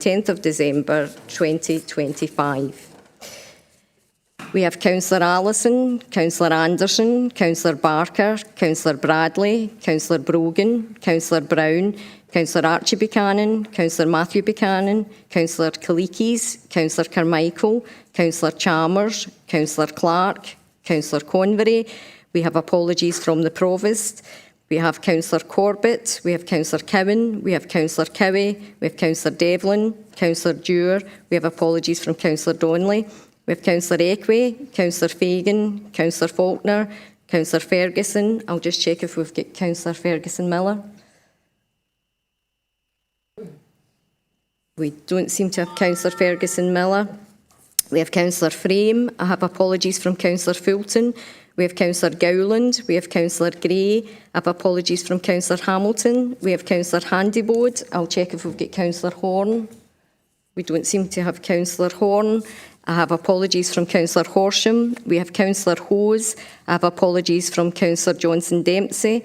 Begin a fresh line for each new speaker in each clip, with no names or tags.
10th of December 2025. We have Councillor Allison, Councillor Anderson, Councillor Barker, Councillor Bradley, Councillor Brogan, Councillor Brown, Councillor Archie Buchanan, Councillor Matthew Buchanan, Councillor Kalikis, Councillor Carmichael, Councillor Chalmers, Councillor Clark, Councillor Convery. We have apologies from the Provost. We have Councillor Corbett, we have Councillor Cowan, we have Councillor Cowie, we have Councillor Devlin, Councillor Dewar, we have apologies from Councillor Donnelly. We have Councillor Equi, Councillor Fagan, Councillor Faulkner, Councillor Ferguson. I'll just check if we've got Councillor Ferguson-Miller. We don't seem to have Councillor Ferguson-Miller. We have Councillor Frame. I have apologies from Councillor Fulton. We have Councillor Gowland. We have Councillor Gray. I have apologies from Councillor Hamilton. We have Councillor Handybode. I'll check if we've got Councillor Horn. We don't seem to have Councillor Horn. I have apologies from Councillor Horsham. We have Councillor Hose. I have apologies from Councillor Johnson-Dempsey.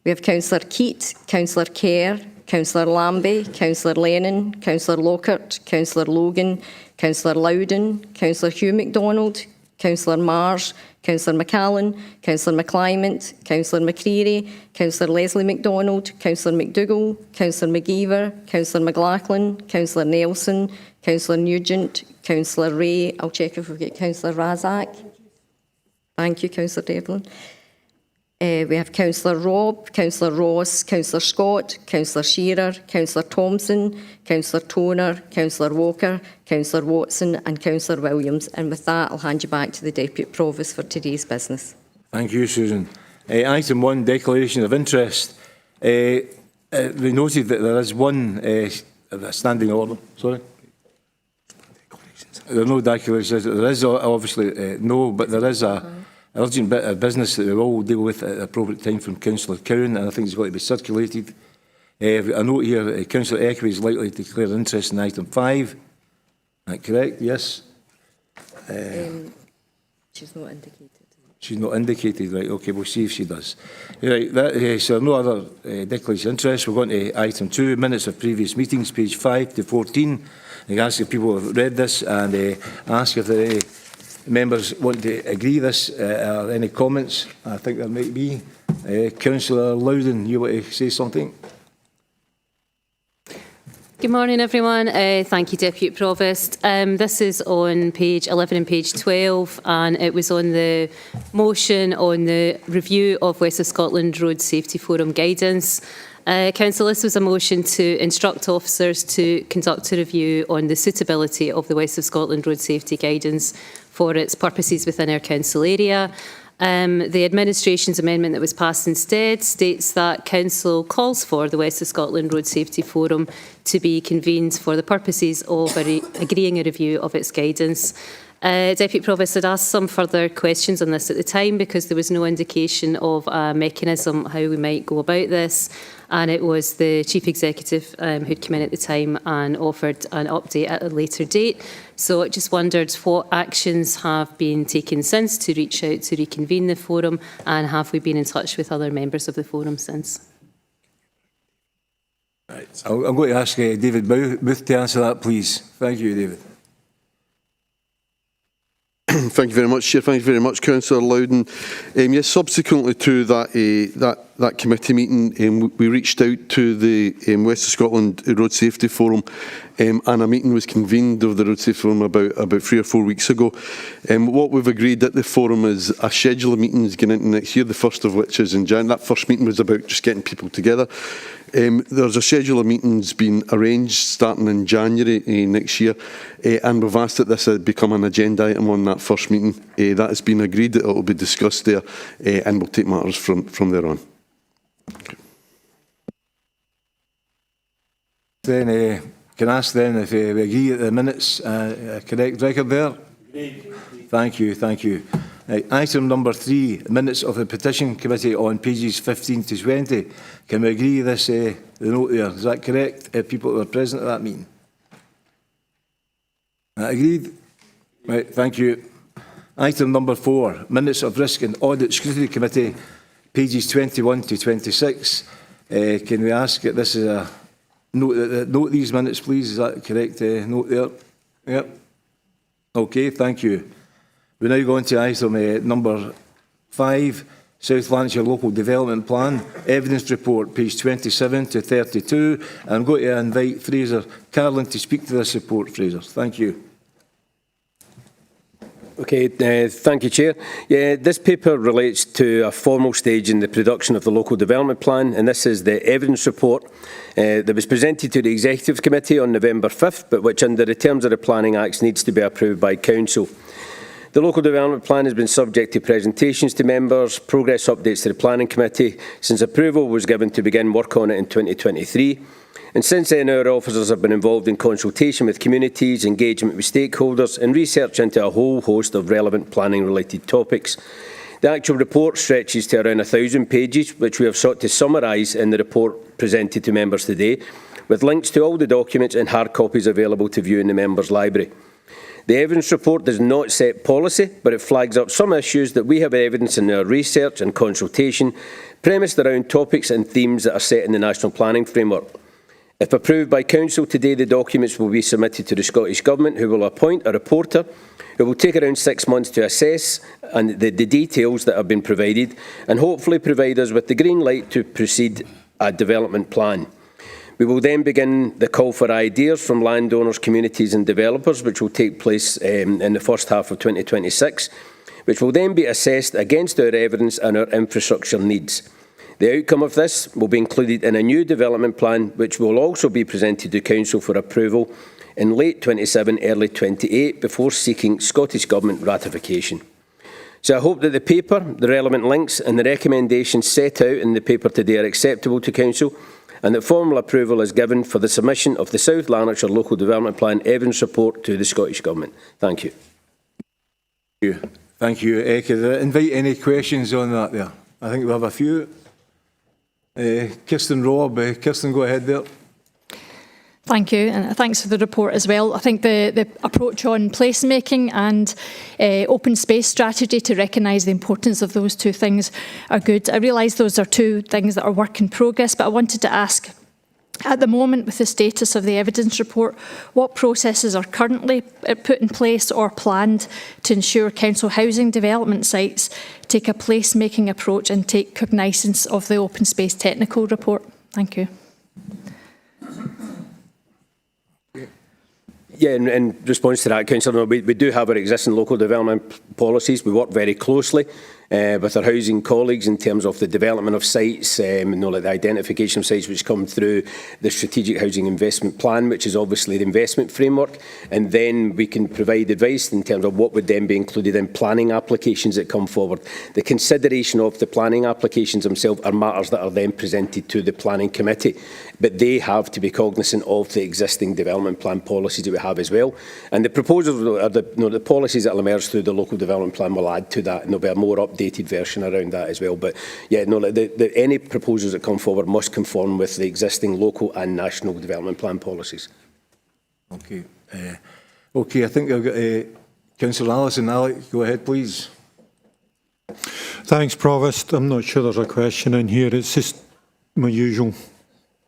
We have Councillor Keat, Councillor Kerr, Councillor Lambie, Councillor Lennon, Councillor Lockhart, Councillor Logan, Councillor Loudon, Councillor Hugh MacDonald, Councillor Marsh, Councillor McCallan, Councillor McClymont, Councillor McCreary, Councillor Leslie MacDonald, Councillor McDougall, Councillor McGeever, Councillor McLachlan, Councillor Nelson, Councillor Nugent, Councillor Ray. I'll check if we've got Councillor Razak. Thank you, Councillor Devlin. We have Councillor Robb, Councillor Ross, Councillor Scott, Councillor Shearer, Councillor Thompson, Councillor Toner, Councillor Walker, Councillor Watson and Councillor Williams. And with that, I'll hand you back to the Deputy Provost for today's business.
Thank you, Susan. Item 1, declaration of interest. We noted that there is one standing order. Sorry? There are no declarations. There is obviously no, but there is a urgent bit of business that we will deal with at the appropriate time from Councillor Cowan, and I think it's got to be circulated. A note here, Councillor Equi is likely to declare interest in item 5. Is that correct? Yes?
She's not indicated.
She's not indicated, right? Okay, we'll see if she does. Right, so no other declaration of interest. We're going to item 2, minutes of previous meetings, page 5 to 14. I ask if people have read this and ask if there are any members want to agree this or any comments. I think there might be. Councillor Loudon, you want to say something?
Good morning, everyone. Thank you, Deputy Provost. This is on page 11 and page 12, and it was on the motion on the review of West of Scotland Road Safety Forum guidance. Council, this was a motion to instruct officers to conduct a review on the suitability of the West of Scotland Road Safety Guidance for its purposes within our council area. The administration's amendment that was passed instead states that Council calls for the West of Scotland Road Safety Forum to be convened for the purposes of agreeing a review of its guidance. Deputy Provost had asked some further questions on this at the time because there was no indication of a mechanism how we might go about this, and it was the Chief Executive who'd come in at the time and offered an update at a later date. So I just wondered what actions have been taken since to reach out to reconvene the forum, and have we been in touch with other members of the forum since?
Right. I'm going to ask David Booth to answer that, please. Thank you, David.
Thank you very much, Chair. Thank you very much, Councillor Loudon. Yes, subsequently to that committee meeting, we reached out to the West of Scotland Road Safety Forum, and a meeting was convened of the Road Safety Forum about 3 or 4 weeks ago. What we've agreed at the forum is a schedule of meetings going into next year, the first of which is in January. That first meeting was about just getting people together. There's a schedule of meetings being arranged starting in January next year, and we've asked that this become an agenda item on that first meeting. That has been agreed that it will be discussed there, and we'll take matters from there on. Okay.
Then can I ask then if we agree that the minutes correct record there? Thank you, thank you. Item number 3, minutes of the petition committee on pages 15 to 20. Can we agree this, the note there? Is that correct? People who were present at that meeting? Agreed? Right, thank you. Item number 4, minutes of risk and audit scrutiny committee, pages 21 to 26. Can we ask that this is note these minutes, please. Is that the correct note there? Yep. Okay, thank you. We now go on to item number 5, South Lanarkshire Local Development Plan, Evidence Report, page 27 to 32. And I'm going to invite Fraser Carlin to speak to this report. Fraser, thank you.
Okay, thank you, Chair. Yeah, this paper relates to a formal stage in the production of the Local Development Plan, and this is the evidence report that was presented to the Executive Committee on November 5th, but which under the terms of the Planning Acts needs to be approved by Council. The Local Development Plan has been subject to presentations to members, progress updates to the Planning Committee since approval was given to begin work on it in 2023. And since then, our officers have been involved in consultation with communities, engagement with stakeholders and research into a whole host of relevant planning-related topics. The actual report stretches to around 1,000 pages, which we have sought to summarise in the report presented to members today, with links to all the documents and hard copies available to view in the members' library. The evidence report does not set policy, but it flags up some issues that we have evidence in our research and consultation, premised around topics and themes that are set in the National Planning Framework. If approved by Council today, the documents will be submitted to the Scottish Government, who will appoint a reporter who will take around 6 months to assess the details that have been provided and hopefully provide us with the green light to proceed a development plan. We will then begin the call for ideas from landowners, communities and developers, which will take place in the first half of 2026, which will then be assessed against our evidence and our infrastructure needs. The outcome of this will be included in a new development plan, which will also be presented to Council for approval in late 27, early 28, before seeking Scottish Government ratification. So I hope that the paper, the relevant links and the recommendations set out in the paper today are acceptable to Council, and that formal approval is given for the submission of the South Lanarkshire Local Development Plan evidence report to the Scottish Government. Thank you.
Thank you. Could I invite any questions on that there? I think we have a few. Kirsten Robb, Kirsten, go ahead there.
Thank you, and thanks for the report as well. I think the approach on placemaking and open space strategy to recognise the importance of those two things are good. I realise those are two things that are work in progress, but I wanted to ask, at the moment, with the status of the evidence report, what processes are currently put in place or planned to ensure council housing development sites take a placemaking approach and take cognisance of the open space technical report? Thank you.
Yeah, in response to that, Councillor, we do have our existing local development policies. We work very closely with our housing colleagues in terms of the development of sites, like the identification of sites which come through the Strategic Housing Investment Plan, which is obviously the investment framework, and then we can provide advice in terms of what would then be included in planning applications that come forward. The consideration of the planning applications themselves are matters that are then presented to the planning committee, but they have to be cognisant of the existing development plan policies that we have as well. And the proposals, are the policies that will emerge through the local development plan will add to that, and there'll be a more updated version around that as well. But yeah, any proposals that come forward must conform with the existing local and national development plan policies.
Okay. Okay, I think I've got Councillor Alison. Alec, go ahead, please.
Thanks, Provost. I'm not sure there's a question in here. It's just my usual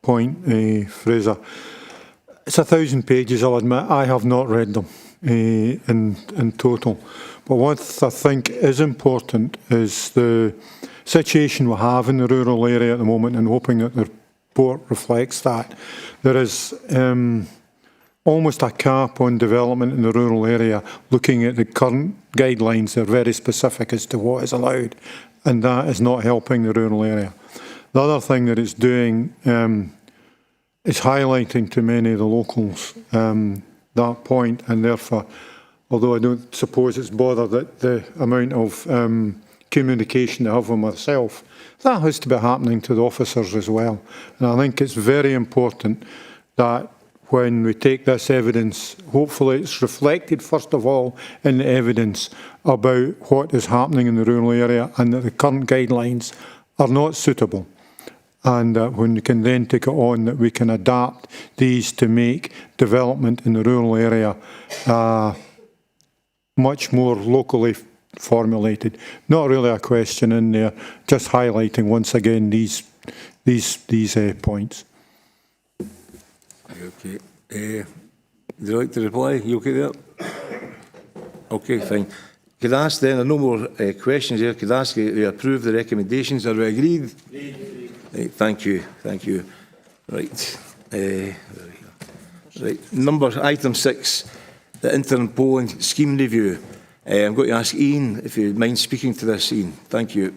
point, Fraser. It's 1,000 pages, I'll admit. I have not read them in total. But what I think is important is the situation we have in the rural area at the moment, and hoping that the report reflects that. There is almost a cap on development in the rural area. Looking at the current guidelines, they're very specific as to what is allowed, and that is not helping the rural area. The other thing that it's doing is highlighting to many of the locals that point, and therefore, although I don't suppose it's bothered that the amount of communication I have with myself, that has to be happening to the officers as well. And I think it's very important that when we take this evidence, hopefully it's reflected first of all in the evidence about what is happening in the rural area, and that the current guidelines are not suitable. And when we can then take it on, that we can adapt these to make development in the rural area much more locally formulated. Not really a question in there, just highlighting once again these points.
Okay. Would you like to reply? You okay there? Okay, fine. Could I ask then, there are no more questions here, could I ask you to approve the recommendations? Are we agreed? Right, thank you, thank you. Right. Right. Item 6, the interim polling scheme review. I'm going to ask Ian if you mind speaking to this, Ian. Thank you.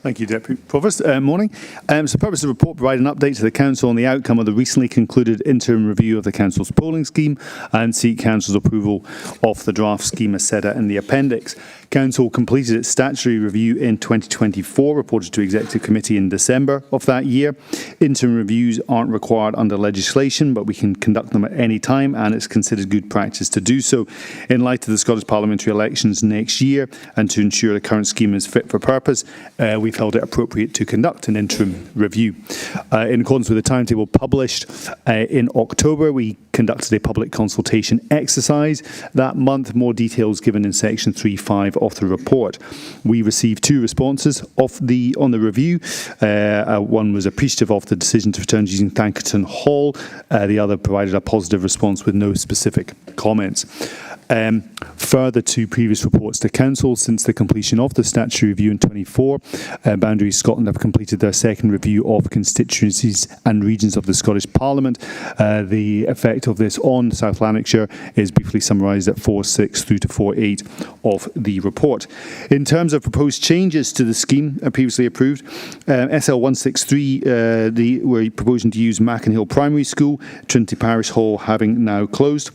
Thank you, Deputy Provost. Morning. So the purpose of the report provide an update to the Council on the outcome of the recently concluded interim review of the Council's polling scheme and seek Council's approval of the draft scheme as set out in the appendix. Council completed its statutory review in 2024, reported to Executive Committee in December of that year. Interim reviews aren't required under legislation, but we can conduct them at any time, and it's considered good practice to do so. In light of the Scottish parliamentary elections next year, and to ensure the current scheme is fit for purpose, we felt it appropriate to conduct an interim review. In accordance with the timetable published in October, we conducted a public consultation exercise that month. More details given in section 3.5 of the report. We received 2 responses on the review. One was appreciative of the decision to return using Thankerton Hall. The other provided a positive response with no specific comments. Further to previous reports to Council, since the completion of the statutory review in 24, Boundaries Scotland have completed their second review of constituencies and regions of the Scottish Parliament. The effect of this on South Lanarkshire is briefly summarised at 4.6 through to 4.8 of the report. In terms of proposed changes to the scheme previously approved, SL 163, we're proposing to use Mackenhill Primary School, Trinity Parish Hall having now closed.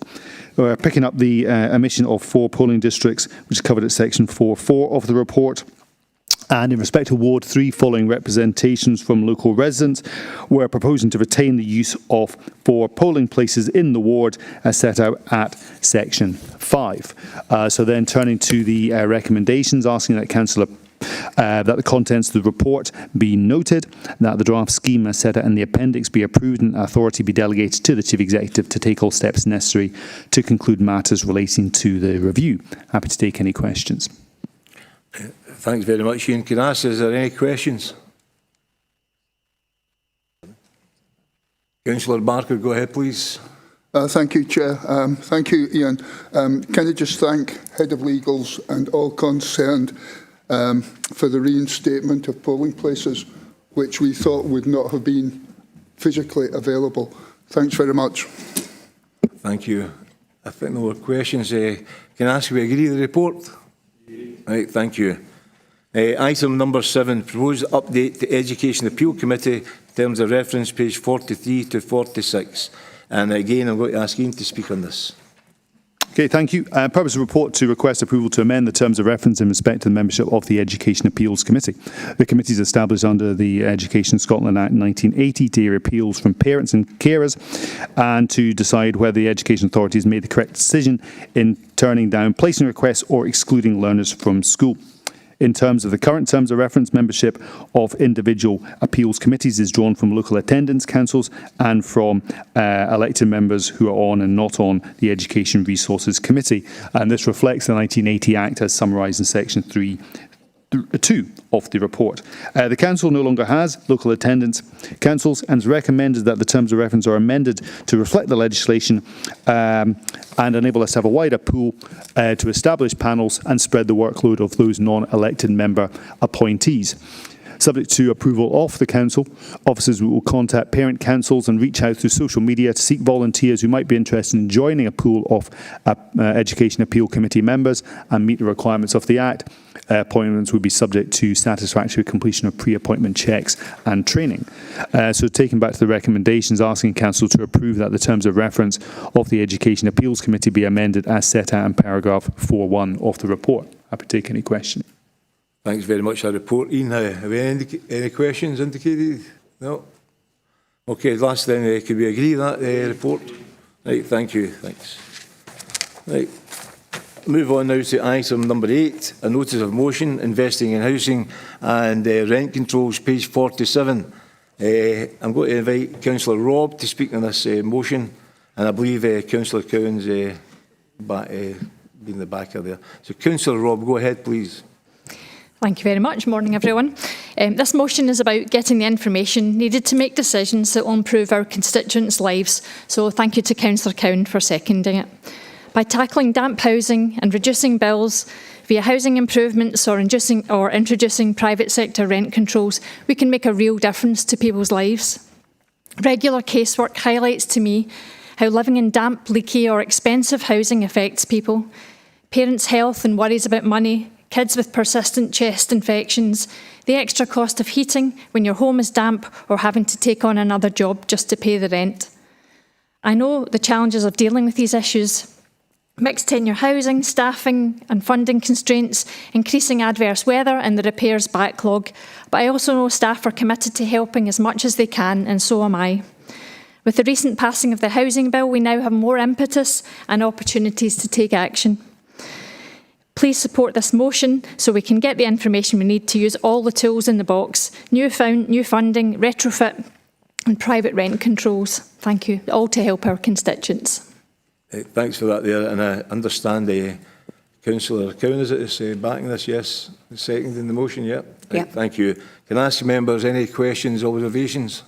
We're picking up the omission of 4 polling districts, which is covered at section 4.4 of the report. And in respect to Ward 3, following representations from local residents, we're proposing to retain the use of 4 polling places in the ward as set out at section 5. So then turning to the recommendations, asking that Council that the contents of the report be noted, that the draft scheme as set out in the appendix be approved and authority be delegated to the Chief Executive to take all steps necessary to conclude matters relating to the review. Happy to take any questions.
Thanks very much, Ian. Can I ask, is there any questions? Councillor Barker, go ahead, please.
Thank you, Chair. Thank you, Ian. Can I just thank Head of Legals and all concerned for the reinstatement of polling places, which we thought would not have been physically available. Thanks very much.
Thank you. I think no more questions. Can I ask if we agree with the report? Right, thank you. Item number 7, proposed update to Education Appeal Committee in terms of reference page 43 to 46. And again, I'm going to ask Ian to speak on this.
Okay, thank you. Purpose of the report to request approval to amend the terms of reference in respect to the membership of the Education Appeals Committee. The committee is established under the Education Scotland Act 1980 to hear appeals from parents and carers and to decide whether the Education Authority has made the correct decision in turning down placing requests or excluding learners from school. In terms of the current terms of reference, membership of individual appeals committees is drawn from local attendance councils and from elected members who are on and not on the Education Resources Committee. And this reflects the 1980 Act as summarised in section 3.2 of the report. The Council no longer has local attendance councils and has recommended that the terms of reference are amended to reflect the legislation and enable us to have a wider pool to establish panels and spread the workload of those non-elected member appointees. Subject to approval of the Council, officers will contact parent councils and reach out through social media to seek volunteers who might be interested in joining a pool of Education Appeal Committee members and meet the requirements of the Act. Appointments would be subject to satisfactory completion of pre-appointment checks and training. So taking back to the recommendations, asking Council to approve that the terms of reference of the Education Appeals Committee be amended as set out in paragraph 4.1 of the report. Happy to take any questions.
Thanks very much for the report. Ian, have we any questions indicated? No? Okay, last then, could we agree that report? Right, thank you. Thanks. Right. Move on now to item number 8, a notice of motion investing in housing and rent controls, page 47. I'm going to invite Councillor Robb to speak on this motion, and I believe Councillor Cowan's been the backer there. So Councillor Robb, go ahead, please.
Thank you very much. Morning, everyone. This motion is about getting the information needed to make decisions that will improve our constituents' lives. So thank you to Councillor Cowan for seconding it. By tackling damp housing and reducing bills via housing improvements or introducing private sector rent controls, we can make a real difference to people's lives. Regular casework highlights to me how living in damp, leaky or expensive housing affects people. Parents' health and worries about money, kids with persistent chest infections, the extra cost of heating when your home is damp or having to take on another job just to pay the rent. I know the challenges of dealing with these issues. Mixed tenure housing, staffing and funding constraints, increasing adverse weather and the repairs backlog. But I also know staff are committed to helping as much as they can, and so am I. With the recent passing of the housing bill, we now have more impetus and opportunities to take action. Please support this motion so we can get the information we need to use all the tools in the box, new funding, retrofit and private rent controls. Thank you, all to help our constituents.
Thanks for that there, and I understand Councillor Cowan, is it, backing this? Yes. Seconding the motion, yeah?
Yep.
Thank you. Can I ask members any questions, observations?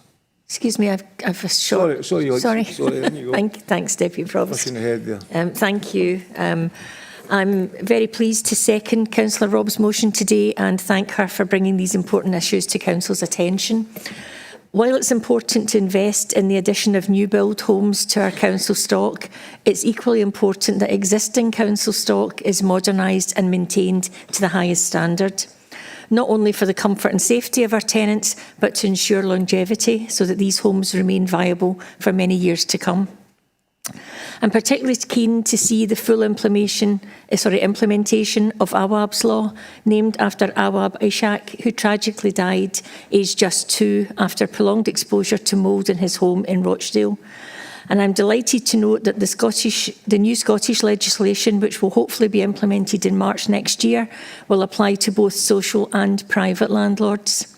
Excuse me, I've a short...
Sorry.
Thanks, Deputy Provost.
Pushing ahead there.
Thank you. I'm very pleased to second Councillor Robb's motion today and thank her for bringing these important issues to Council's attention. While it's important to invest in the addition of new build homes to our council stock, it's equally important that existing council stock is modernised and maintained to the highest standard, not only for the comfort and safety of our tenants, but to ensure longevity so that these homes remain viable for many years to come. I'm particularly keen to see the full implementation of Awab's law, named after Awab Ishaq, who tragically died aged just 2 after prolonged exposure to mould in his home in Rochdale. And I'm delighted to note that the new Scottish legislation, which will hopefully be implemented in March next year, will apply to both social and private landlords.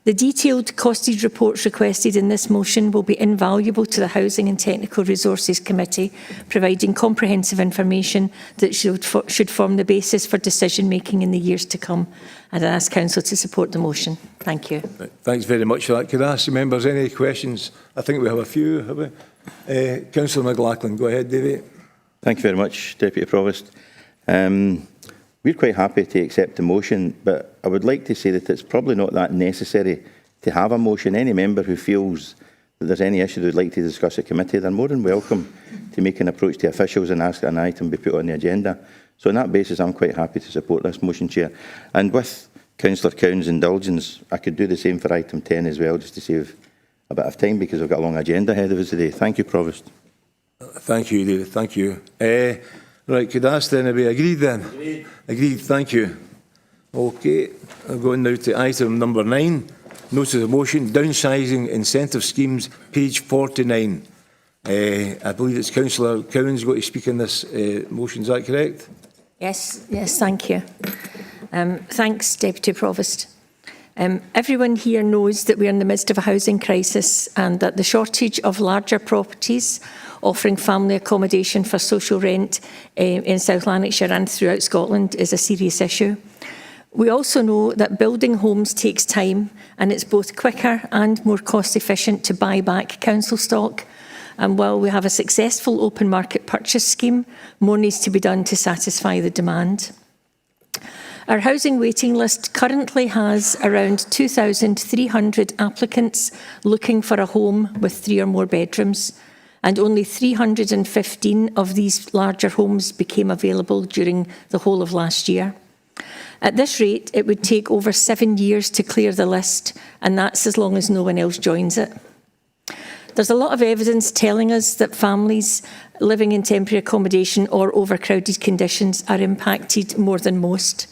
The detailed costed reports requested in this motion will be invaluable to the Housing and Technical Resources Committee, providing comprehensive information that should form the basis for decision making in the years to come. And I ask Council to support the motion. Thank you.
Thanks very much for that. Could I ask the members any questions? I think we have a few, have we? Councillor McLaughlin, go ahead, David.
Thank you very much, Deputy Provost. We're quite happy to accept the motion, but I would like to say that it's probably not that necessary to have a motion. Any member who feels that there's any issue they'd like to discuss at committee, they're more than welcome to make an approach to officials and ask that an item be put on the agenda. So on that basis, I'm quite happy to support this motion, Chair. And with Councillor Cowan's indulgence, I could do the same for item 10 as well, just to save a bit of time, because we've got a long agenda ahead of us today. Thank you, Provost.
Thank you, David. Thank you. Right, could I ask then, are we agreed then? Agreed, thank you. Okay, I'm going now to item number 9. Notice of motion, downsizing incentive schemes, page 49. I believe it's Councillor Cowan's got to speak in this motion, is that correct?
Yes, thank you. Thanks, Deputy Provost. Everyone here knows that we're in the midst of a housing crisis and that the shortage of larger properties offering family accommodation for social rent in South Lanarkshire and throughout Scotland is a serious issue. We also know that building homes takes time and it's both quicker and more cost efficient to buy back council stock. And while we have a successful open market purchase scheme, more needs to be done to satisfy the demand. Our housing waiting list currently has around 2,300 applicants looking for a home with 3 or more bedrooms, and only 315 of these larger homes became available during the whole of last year. At this rate, it would take over 7 years to clear the list, and that's as long as no one else joins it. There's a lot of evidence telling us that families living in temporary accommodation or overcrowded conditions are impacted more than most.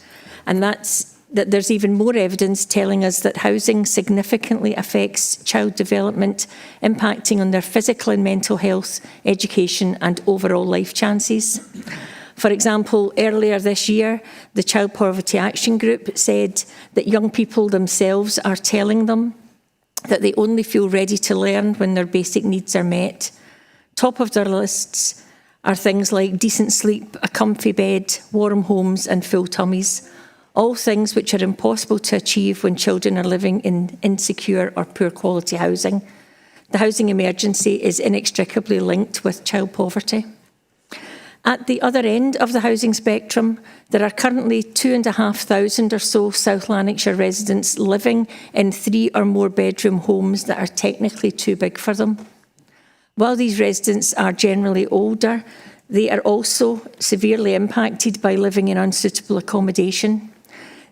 And that there's even more evidence telling us that housing significantly affects child development, impacting on their physical and mental health, education and overall life chances. For example, earlier this year, the Child Poverty Action Group said that young people themselves are telling them that they only feel ready to learn when their basic needs are met. Top of their lists are things like decent sleep, a comfy bed, warm homes and full tummies. all things which are impossible to achieve when children are living in insecure or poor quality housing. The housing emergency is inextricably linked with child poverty. At the other end of the housing spectrum, there are currently 2,500 or so South Lanarkshire residents living in 3 or more bedroom homes that are technically too big for them. While these residents are generally older, they are also severely impacted by living in unsuitable accommodation.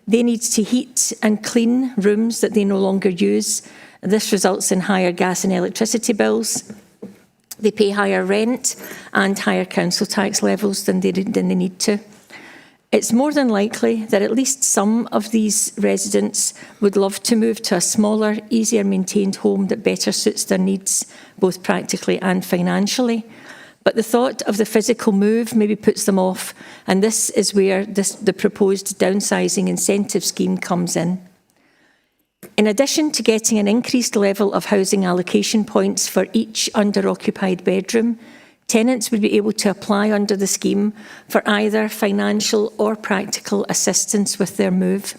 They need to heat and clean rooms that they no longer use. This results in higher gas and electricity bills. They pay higher rent and higher council tax levels than they need to. It's more than likely that at least some of these residents would love to move to a smaller, easier maintained home that better suits their needs, both practically and financially. But the thought of the physical move maybe puts them off, and this is where the proposed downsizing incentive scheme comes in. In addition to getting an increased level of housing allocation points for each under-occupied bedroom, tenants would be able to apply under the scheme for either financial or practical assistance with their move.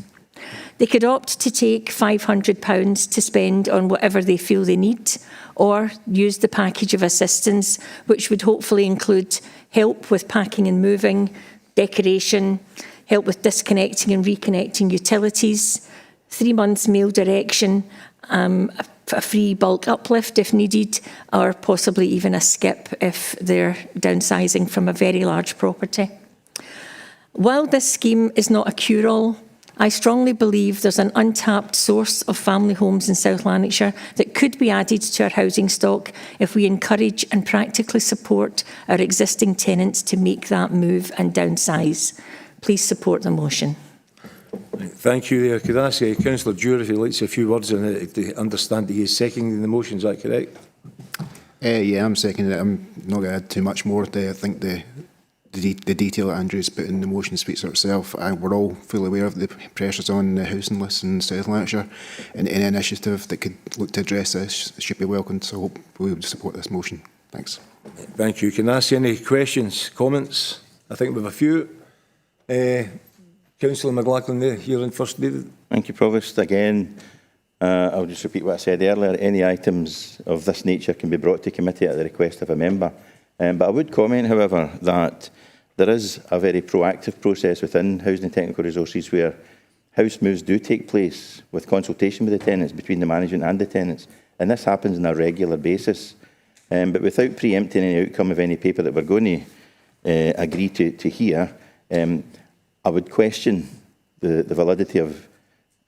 They could opt to take £500 to spend on whatever they feel they need, or use the package of assistance, which would hopefully include help with packing and moving, decoration, help with disconnecting and reconnecting utilities, 3 months meal direction, a free bulk uplift if needed, or possibly even a skip if they're downsizing from a very large property. While this scheme is not a cure-all, I strongly believe there's an untapped source of family homes in South Lanarkshire that could be added to our housing stock if we encourage and practically support our existing tenants to make that move and downsize. Please support the motion.
Thank you there. Could I ask Councillor Dewar if he likes a few words on it to understand that he is seconding the motion? Is that correct?
Yeah, I'm seconding it. I'm not going to add too much more. I think the detail that Andrew's put in the motion speaks for itself. We're all fully aware of the pressures on the housing list in South Lanarkshire, and any initiative that could look to address this should be welcomed, so I hope we would support this motion. Thanks. Thank you. Can I ask any questions, comments? I think we have a few. Councillor McLaughlin there, here in first, David.
Thank you, Provost. Again, I'll just repeat what I said earlier. Any items of this nature can be brought to committee at the request of a member. But I would comment, however, that there is a very proactive process within Housing and Technical Resources where house moves do take place with consultation with the tenants, between the management and the tenants. And this happens on a regular basis. But without preempting any outcome of any paper that we're going to agree to hear, I would question the validity of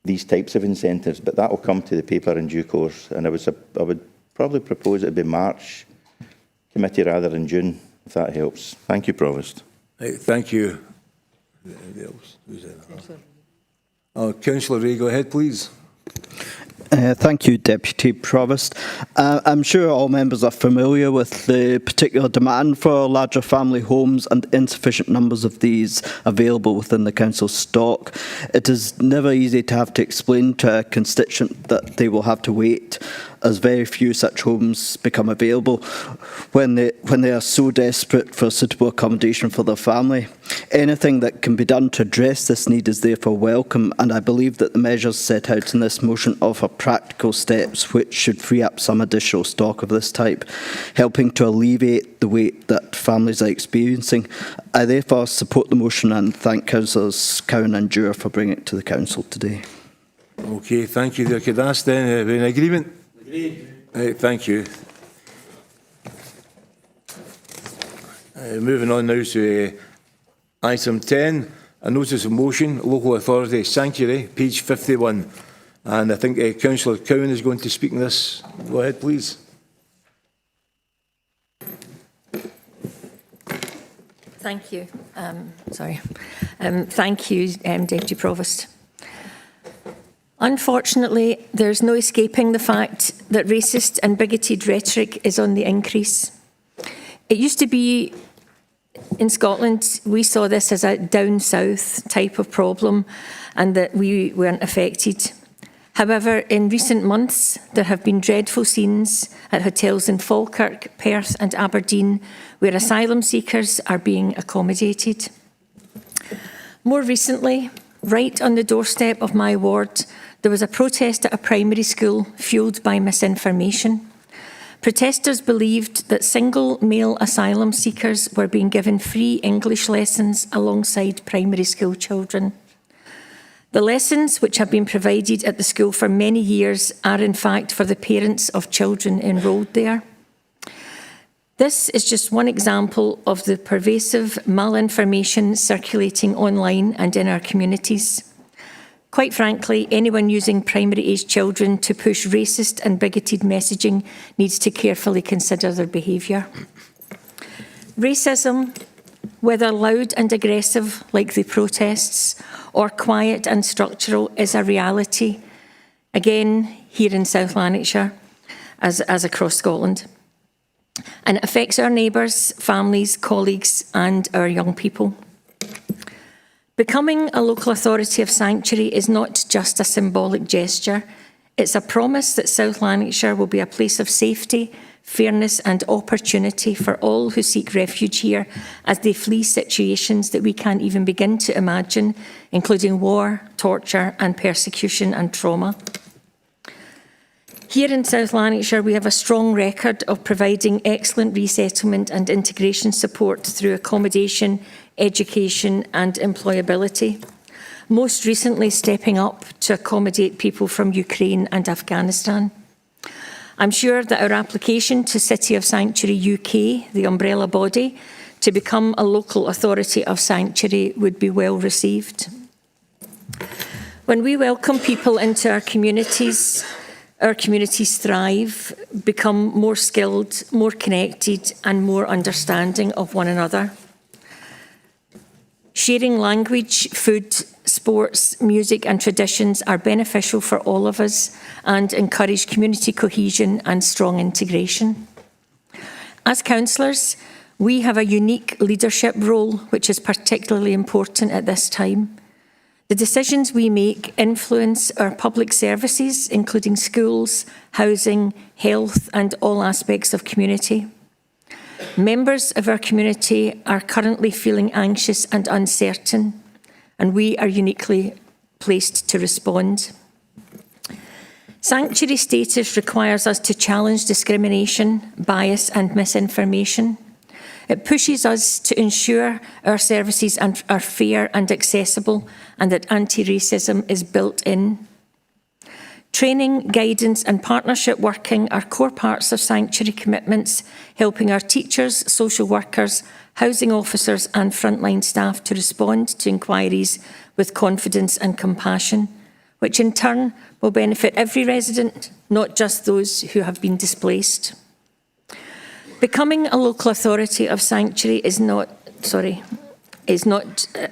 these types of incentives, but that will come to the paper in due course. And I would probably propose it would be March committee rather than June, if that helps. Thank you, Provost.
Thank you. Councillor Ray, go ahead, please.
Thank you, Deputy Provost. I'm sure all members are familiar with the particular demand for larger family homes and insufficient numbers of these available within the council's stock. It is never easy to have to explain to a constituent that they will have to wait, as very few such homes become available when they are so desperate for suitable accommodation for their family. Anything that can be done to address this need is therefore welcome, and I believe that the measures set out in this motion offer practical steps which should free up some additional stock of this type, helping to alleviate the weight that families are experiencing. I therefore support the motion and thank Councillors Cowan and Dewar for bringing it to the Council today.
Okay, thank you there. Could I ask then, are we in agreement? Agreed. Thank you. Moving on now to item 10, a notice of motion, local authority sanctuary, page 51. And I think Councillor Cowan is going to speak on this. Go ahead, please.
Thank you. Thank you, Deputy Provost. Unfortunately, there's no escaping the fact that racist and bigoted rhetoric is on the increase. It used to be in Scotland, we saw this as a down south type of problem and that we weren't affected. However, in recent months, there have been dreadful scenes at hotels in Falkirk, Perth and Aberdeen where asylum seekers are being accommodated. More recently, right on the doorstep of my ward, there was a protest at a primary school fuelled by misinformation. Protesters believed that single male asylum seekers were being given free English lessons alongside primary school children. The lessons, which have been provided at the school for many years, are in fact for the parents of children enrolled there. This is just one example of the pervasive malinformation circulating online and in our communities. Quite frankly, anyone using primary-aged children to push racist and bigoted messaging needs to carefully consider their behaviour. Racism, whether loud and aggressive like the protests, or quiet and structural, is a reality, again, here in South Lanarkshire, as across Scotland. And it affects our neighbours, families, colleagues, and our young people. Becoming a local authority of sanctuary is not just a symbolic gesture. It's a promise that South Lanarkshire will be a place of safety, fairness and opportunity for all who seek refuge here as they flee situations that we can't even begin to imagine, including war, torture and persecution and trauma. Here in South Lanarkshire, we have a strong record of providing excellent resettlement and integration support through accommodation, education and employability, most recently stepping up to accommodate people from Ukraine and Afghanistan. I'm sure that our application to City of Sanctuary UK, the umbrella body, to become a local authority of sanctuary would be well received. When we welcome people into our communities thrive, become more skilled, more connected and more understanding of one another. Sharing language, food, sports, music and traditions are beneficial for all of us and encourage community cohesion and strong integration. As councillors, we have a unique leadership role which is particularly important at this time. The decisions we make influence our public services, including schools, housing, health and all aspects of community. Members of our community are currently feeling anxious and uncertain, and we are uniquely placed to respond. Sanctuary status requires us to challenge discrimination, bias and misinformation. It pushes us to ensure our services are fair and accessible and that anti-racism is built in. Training, guidance and partnership working are core parts of sanctuary commitments, helping our teachers, social workers, housing officers and frontline staff to respond to inquiries with confidence and compassion, which in turn will benefit every resident, not just those who have been displaced. Becoming a local authority of sanctuary is not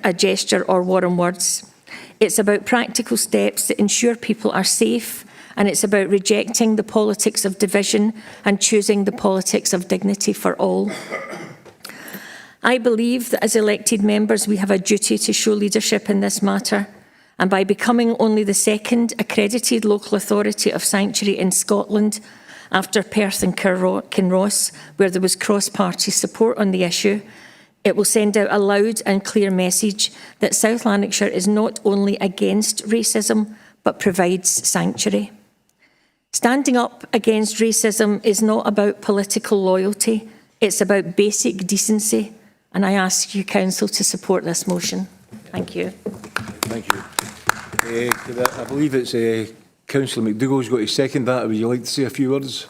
a gesture or war on words. It's about practical steps that ensure people are safe, and it's about rejecting the politics of division and choosing the politics of dignity for all. I believe that as elected members we have a duty to show leadership in this matter, and by becoming only the second accredited local authority of sanctuary in Scotland, after Perth and Kinross, where there was cross-party support on the issue, it will send out a loud and clear message that South Lanarkshire is not only against racism, but provides sanctuary. Standing up against racism is not about political loyalty, it's about basic decency, and I ask you, Council, to support this motion. Thank you.
Thank you. I believe it's Councillor McDougall's got to second that. Would you like to say a few words?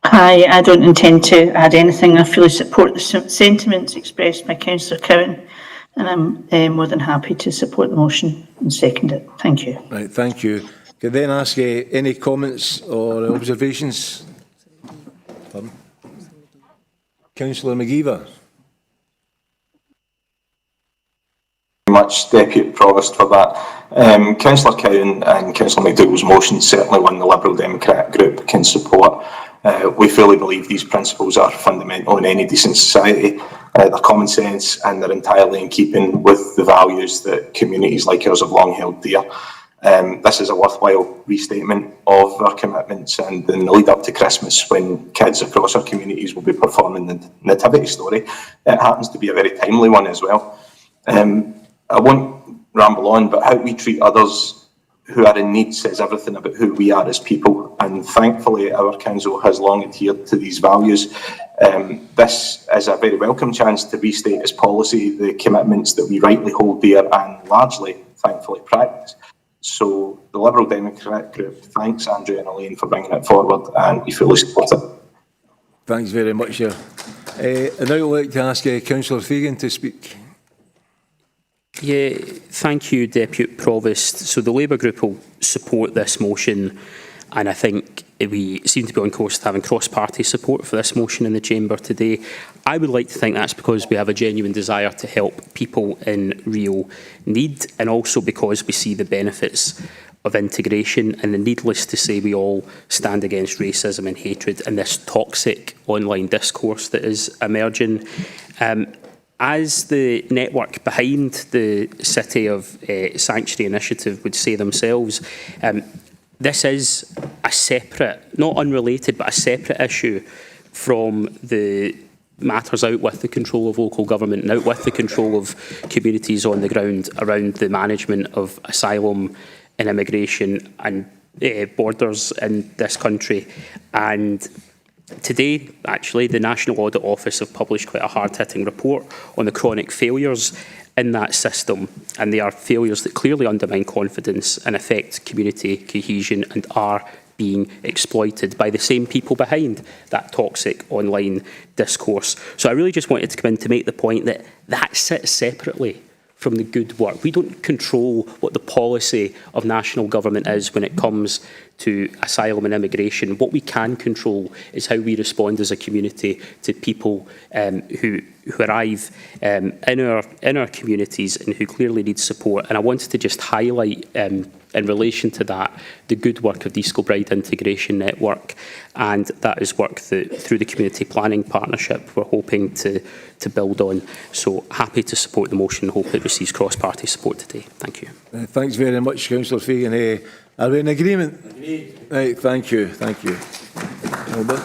Hi, I don't intend to add anything. I fully support the sentiments expressed by Councillor Cowan, and I'm more than happy to support the motion and second it. Thank you.
Right, thank you. Can I then ask any comments or observations? Pardon? Councillor McGeever.
Much, Deputy Provost, for that. Councillor Cowan and Councillor McDougall's motion certainly one the Liberal Democrat group can support. We fully believe these principles are fundamental in any decent society. They're common sense and they're entirely in keeping with the values that communities like ours have long held dear. This is a worthwhile restatement of our commitments, and in the lead up to Christmas, when kids across our communities will be performing the Nativity story, it happens to be a very timely one as well. I won't ramble on, but how we treat others who are in need says everything about who we are as people, and thankfully our council has long adhered to these values. This is a very welcome chance to restate as policy the commitments that we rightly hold dear and largely, thankfully, practice. So the Liberal Democrat Group thanks Andrew and Elaine for bringing it forward, and we fully support it.
Thanks very much, Chair. I'd now like to ask Councillor Fagan to speak.
Yeah, thank you, Deputy Provost. So the Labour Group will support this motion, and I think we seem to be on course to having cross-party support for this motion in the Chamber today. I would like to think that's because we have a genuine desire to help people in real need, and also because we see the benefits of integration, and needless to say we all stand against racism and hatred and this toxic online discourse that is emerging. As the network behind the City of Sanctuary Initiative would say themselves, this is a separate, not unrelated, but a separate issue from the matters out with the control of local government and out with the control of communities on the ground around the management of asylum and immigration and borders in this country. And today, actually, the National Audit Office have published quite a hard-hitting report on the chronic failures in that system, and they are failures that clearly undermine confidence and affect community cohesion and are being exploited by the same people behind that toxic online discourse. So I really just wanted to come in to make the point that that sits separately from the good work. We don't control what the policy of national government is when it comes to asylum and immigration. What we can control is how we respond as a community to people who arrive in our communities and who clearly need support. And I wanted to just highlight in relation to that the good work of the East Kilbride Integration Network, and that is work that through the Community Planning Partnership we're hoping to build on. So happy to support the motion and hope it receives cross-party support today. Thank you.
Thanks very much, Councillor Fagan. Are we in agreement? Agreed. Right, thank you. Well done.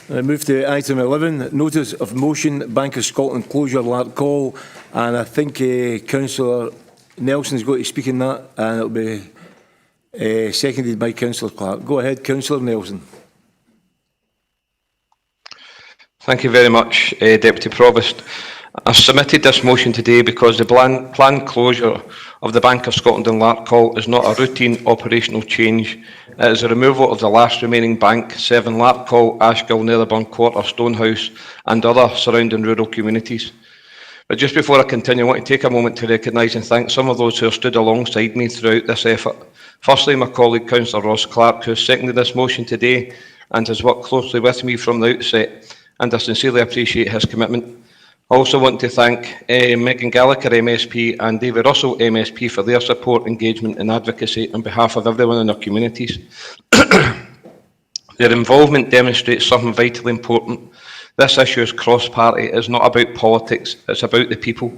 I move to item 11, notice of motion, Bank of Scotland closure, Larkhall, and I think Councillor Nelson is going to speak in that, and it will be seconded by Councillor Clark. Go ahead, Councillor Nelson.
Thank you very much, Deputy Provost. I've submitted this motion today because the planned closure of the Bank of Scotland in Larkhall is not a routine operational change. It is a removal of the last remaining bank serving Larkhall, Ashgill, Netherburn, Quarter, Stonehouse and other surrounding rural communities. But just before I continue, I want to take a moment to recognise and thank some of those who have stood alongside me throughout this effort. Firstly, my colleague Councillor Ross Clark, who has seconded this motion today and has worked closely with me from the outset, and I sincerely appreciate his commitment. I also want to thank Megan Gallagher MSP and David Russell MSP for their support, engagement and advocacy on behalf of everyone in our communities. Their involvement demonstrates something vitally important. This issue is cross-party. It's not about politics, it's about the people.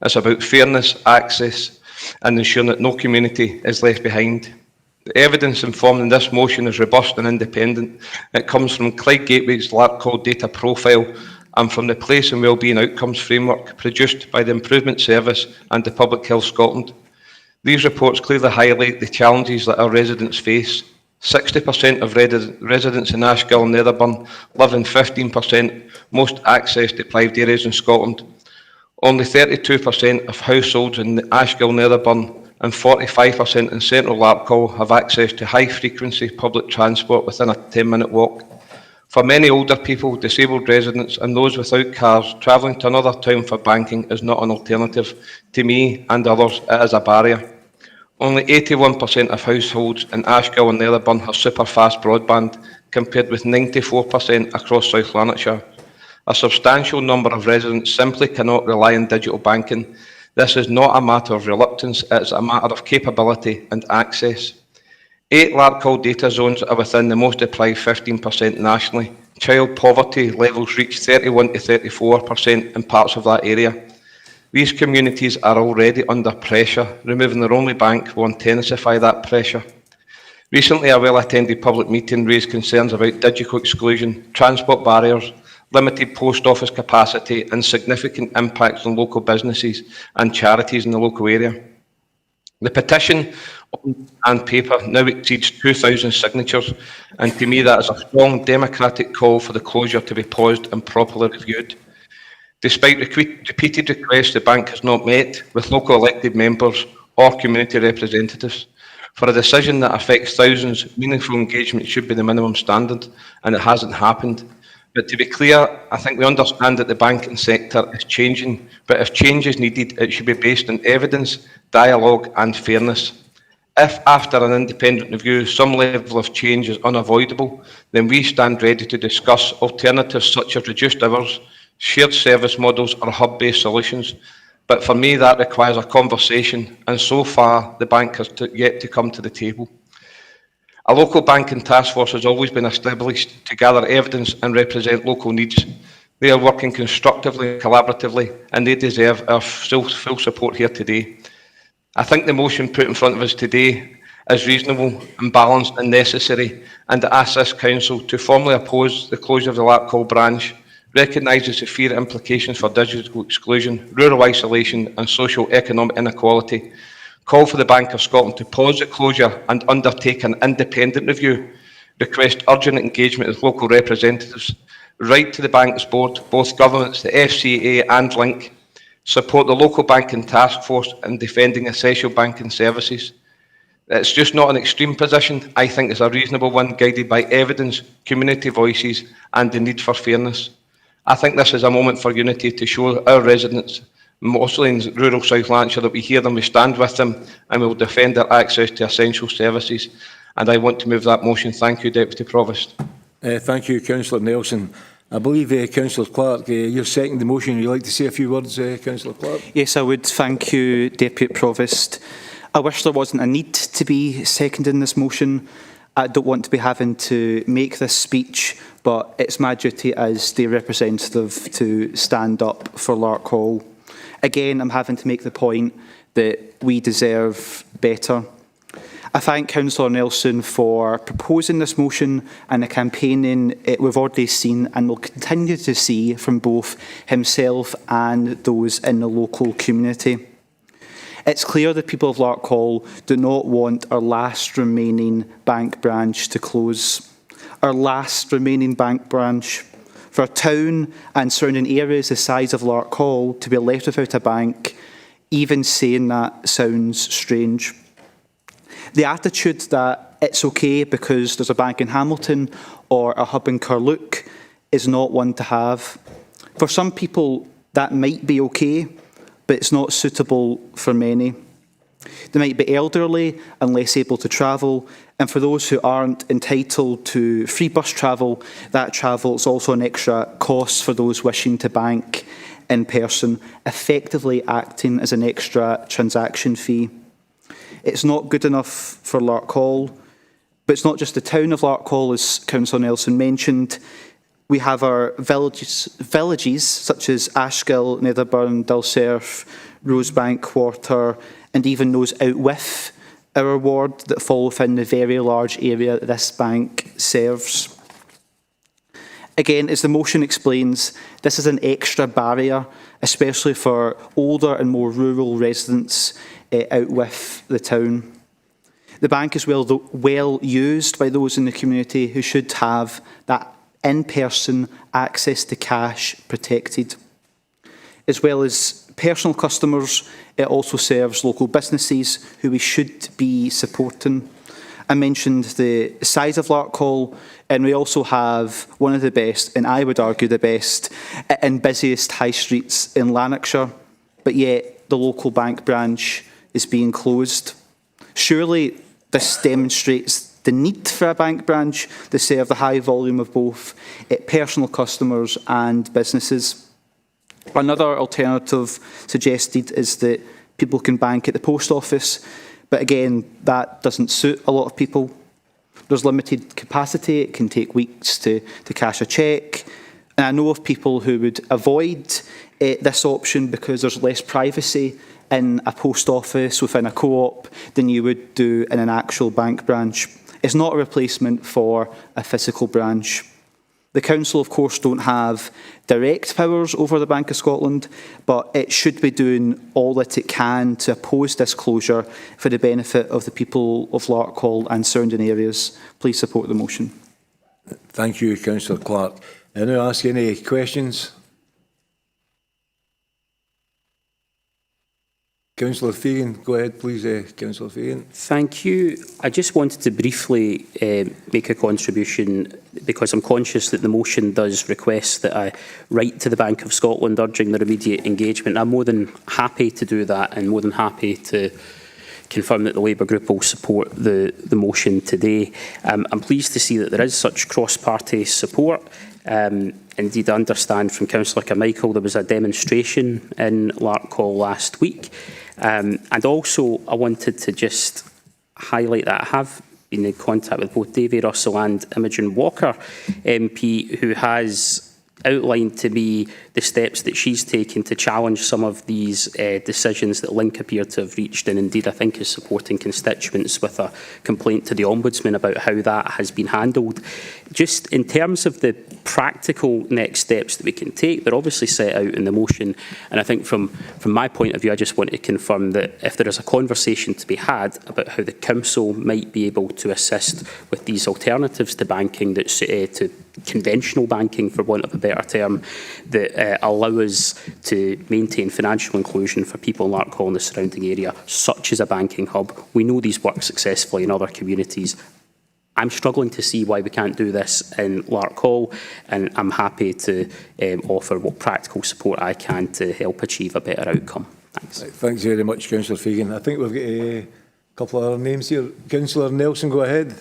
It's about fairness, access and ensuring that no community is left behind. The evidence informing this motion is robust and independent. It comes from Clyde Gateway's Larkhall data profile and from the Place and Wellbeing Outcomes Framework produced by the Improvement Service and the Public Health Scotland. These reports clearly highlight the challenges that our residents face. 60% of residents in Ashgill and Netherburn live in 15% most access deprived areas in Scotland. Only 32% of households in Ashgill, Netherburn and 45% in central Larkhall have access to high-frequency public transport within a 10-minute walk. For many older people, disabled residents and those without cars, travelling to another town for banking is not an alternative. To me and others, it is a barrier. Only 81% of households in Ashgill and Netherburn have super-fast broadband, compared with 94% across South Lanarkshire. A substantial number of residents simply cannot rely on digital banking. This is not a matter of reluctance, it is a matter of capability and access. 8 Larkhall data zones are within the most deprived 15% nationally. Child poverty levels reach 31 to 34% in parts of that area. These communities are already under pressure. Removing their only bank will intensify that pressure. Recently, a well-attended public meeting raised concerns about digital exclusion, transport barriers, limited post office capacity and significant impacts on local businesses and charities in the local area. The petition on paper now exceeds 2,000 signatures, and to me that is a strong democratic call for the closure to be paused and properly reviewed. Despite repeated requests, the bank has not met with local elected members or community representatives. For a decision that affects thousands, meaningful engagement should be the minimum standard, and it hasn't happened. But to be clear, I think we understand that the banking sector is changing, but if change is needed, it should be based on evidence, dialogue and fairness. If, after an independent review, some level of change is unavoidable, then we stand ready to discuss alternatives such as reduced hours, shared service models or hub-based solutions. But for me, that requires a conversation, and so far the bank has yet to come to the table. A local banking task force has always been established to gather evidence and represent local needs. They are working constructively and collaboratively, and they deserve our full support here today. I think the motion put in front of us today is reasonable and balanced and necessary, and it asks this Council to formally oppose the closure of the Larkhall branch, recognises the severe implications for digital exclusion, rural isolation and socio-economic inequality, call for the Bank of Scotland to pause the closure and undertake an independent review, request urgent engagement with local representatives, write to the Bank's board, both governments, the FCA and Link, support the local banking task force in defending essential banking services. It's just not an extreme position. I think it's a reasonable one, guided by evidence, community voices and the need for fairness. I think this is a moment for unity to show our residents, mostly in rural South Lanarkshire, that we hear them, we stand with them and we will defend their access to essential services. And I want to move that motion. Thank you, Deputy Provost.
Thank you, Councillor Nelson. I believe Councillor Clark, you're seconding the motion. Would you like to say a few words, Councillor Clark?
Yes, I would. Thank you, Deputy Provost. I wish there wasn't a need to be seconding this motion. I don't want to be having to make this speech, but it's my duty as the representative to stand up for Larkhall. Again, I'm having to make the point that we deserve better. I thank Councillor Nelson for proposing this motion and the campaigning we've already seen and will continue to see from both himself and those in the local community. It's clear the people of Larkhall do not want our last remaining bank branch to close. Our last remaining bank branch. For a town and surrounding areas the size of Larkhall to be left without a bank, even saying that sounds strange. The attitude that it's okay because there's a bank in Hamilton or a hub in Carluke is not one to have. For some people, that might be okay, but it's not suitable for many. They might be elderly and less able to travel, and for those who aren't entitled to free bus travel, that travel is also an extra cost for those wishing to bank in person, effectively acting as an extra transaction fee. It's not good enough for Larkhall, but it's not just the town of Larkhall, as Councillor Nelson mentioned. We have our villages such as Ashgill, Netherburn, Dulcerf, Rosebank Quarter, and even those out with our ward that fall within the very large area that this bank serves. Again, as the motion explains, this is an extra barrier, especially for older and more rural residents out with the town. The bank is well used by those in the community who should have that in-person access to cash protected. As well as personal customers, it also serves local businesses who we should be supporting. I mentioned the size of Larkhall, and we also have one of the best, and I would argue the best, and busiest high streets in Lanarkshire, but yet the local bank branch is being closed. Surely this demonstrates the need for a bank branch to serve the high volume of both personal customers and businesses. Another alternative suggested is that people can bank at the post office, but again, that doesn't suit a lot of people. There's limited capacity, it can take weeks to cash a cheque, and I know of people who would avoid this option because there's less privacy in a post office within a co-op than you would do in an actual bank branch. It's not a replacement for a physical branch. The Council, of course, don't have direct powers over the Bank of Scotland, but it should be doing all that it can to oppose this closure for the benefit of the people of Larkhall and surrounding areas. Please support the motion.
Thank you, Councillor Clark. I now ask any questions. Councillor Fagan, go ahead, please, Councillor Fagan.
Thank you. I just wanted to briefly make a contribution because I'm conscious that the motion does request that I write to the Bank of Scotland urging their immediate engagement. I'm more than happy to do that and more than happy to confirm that the Labour Group will support the motion today. I'm pleased to see that there is such cross-party support. Indeed, I understand from Councillor Carmichael there was a demonstration in Larkhall last week. And also, I wanted to just highlight that I have been in contact with both Davy Russell and Imogen Walker MP, who has outlined to me the steps that she's taken to challenge some of these decisions that Link appear to have reached, and indeed I think is supporting constituents with a complaint to the Ombudsman about how that has been handled. Just in terms of the practical next steps that we can take, they're obviously set out in the motion, and I think from my point of view I just want to confirm that if there is a conversation to be had about how the Council might be able to assist with these alternatives to banking, that's to conventional banking for want of a better term, that allow us to maintain financial inclusion for people in Larkhall and the surrounding area, such as a banking hub. We know these work successfully in other communities. I'm struggling to see why we can't do this in Larkhall, and I'm happy to offer what practical support I can to help achieve a better outcome. Thanks.
Thanks very much, Councillor Fagan. I think we've got a couple of other names here. Councillor Nelson, go ahead.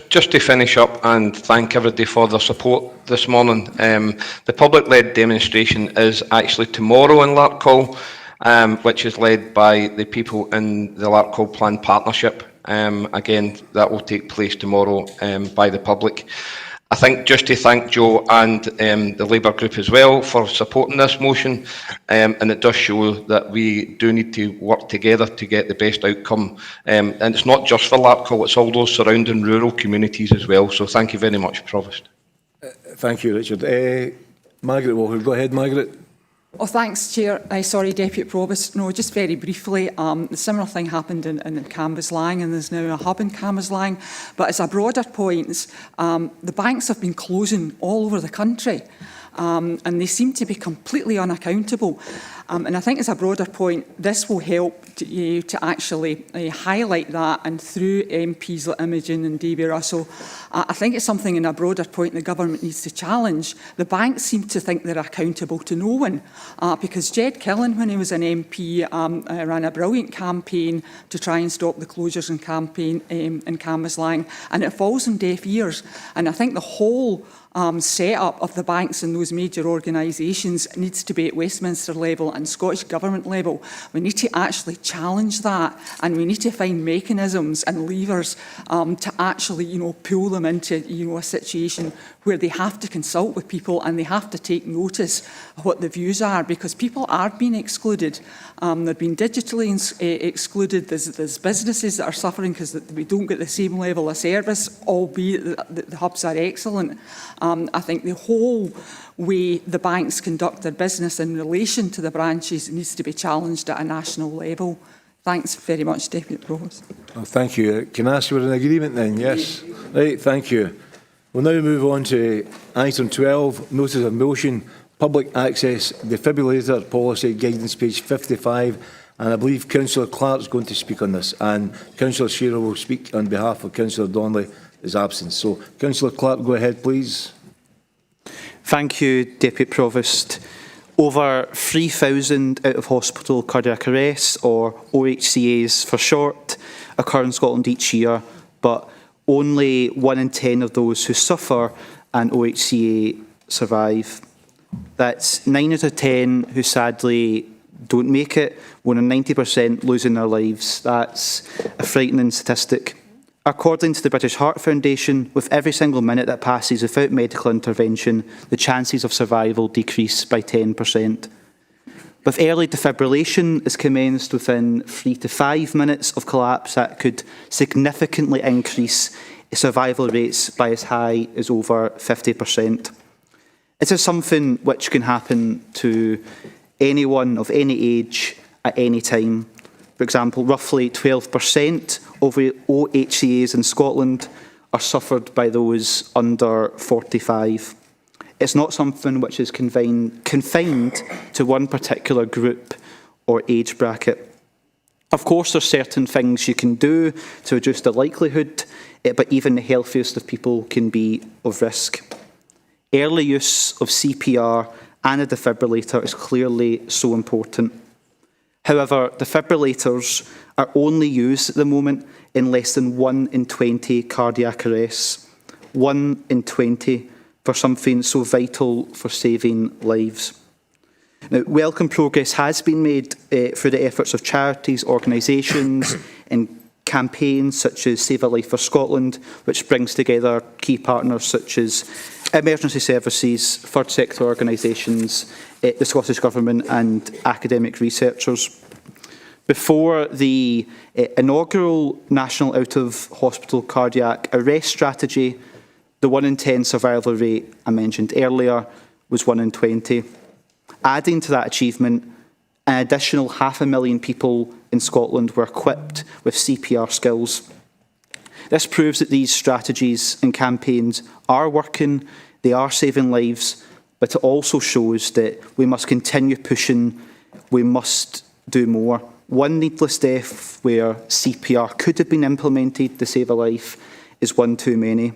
Just to finish up and thank everybody for their support this morning. The public-led demonstration is actually tomorrow in Larkhall, which is led by the people in the Larkhall Plan Partnership. Again, that will take place tomorrow by the public. I think just to thank Joe and the Labour Group as well for supporting this motion, and it does show that we do need to work together to get the best outcome, and it's not just for Larkhall, it's all those surrounding rural communities as well. So thank you very much, Provost.
Thank you, Richard. Margaret Walker, go ahead, Margaret.
Oh, thanks, Chair. Sorry, Deputy Provost. No, just very briefly, a similar thing happened in Cambuslang, and there's now a hub in Cambuslang. But as a broader point, the banks have been closing all over the country, and they seem to be completely unaccountable. And I think as a broader point, this will help to actually highlight that, and through MPs like Imogen and Davy Russell, I think it's something in a broader point the government needs to challenge. The banks seem to think they're accountable to no one, because Jed Killen, when he was an MP, ran a brilliant campaign to try and stop the closures in Cambuslang, and it falls on deaf ears. And I think the whole set-up of the banks in those major organisations needs to be at Westminster level and Scottish Government level. We need to actually challenge that, and we need to find mechanisms and levers to actually, pull them into, a situation where they have to consult with people and they have to take notice of what the views are, because people are being excluded. They're being digitally excluded. There's businesses that are suffering because we don't get the same level of service, albeit the hubs are excellent. I think the whole way the banks conduct their business in relation to the branches needs to be challenged at a national level. Thanks very much, Deputy Provost.
Well, thank you. Can I ask you for an agreement then? Yes. Right, thank you. We'll now move on to item 12, notice of motion, public access defibrillator policy guidance, page 55. And I believe Councillor Clark is going to speak on this, and Councillor Shearer will speak on behalf of Councillor Donnelly, is absent. So, Councillor Clark, go ahead, please.
Thank you, Deputy Provost. Over 3,000 out-of-hospital cardiac arrests, or OHCAs for short, occur in Scotland each year, but only 1 in 10 of those who suffer an OHCA survive. That's 9 out of 10 who sadly don't make it, more than 90% losing their lives. That's a frightening statistic. According to the British Heart Foundation, with every single minute that passes without medical intervention, the chances of survival decrease by 10%. If early defibrillation is commenced within 3 to 5 minutes of collapse, that could significantly increase survival rates by as high as over 50%. This is something which can happen to anyone of any age at any time. For example, roughly 12% of OHCAs in Scotland are suffered by those under 45. It's not something which is confined to one particular group or age bracket. Of course, there's certain things you can do to reduce the likelihood, but even the healthiest of people can be of risk. Early use of CPR and a defibrillator is clearly so important. However, defibrillators are only used at the moment in less than 1 in 20 cardiac arrests. 1 in 20 for something so vital for saving lives. Now, welcome progress has been made through the efforts of charities, organisations and campaigns such as Save a Life for Scotland, which brings together key partners such as emergency services, third sector organisations, the Scottish Government and academic researchers. Before the inaugural National Out-of-Hospital Cardiac Arrest Strategy, the 1 in 10 survival rate I mentioned earlier was 1 in 20. Adding to that achievement, an additional 500,000 people in Scotland were equipped with CPR skills. This proves that these strategies and campaigns are working, they are saving lives, but it also shows that we must continue pushing, we must do more. One needless death where CPR could have been implemented to save a life is one too many.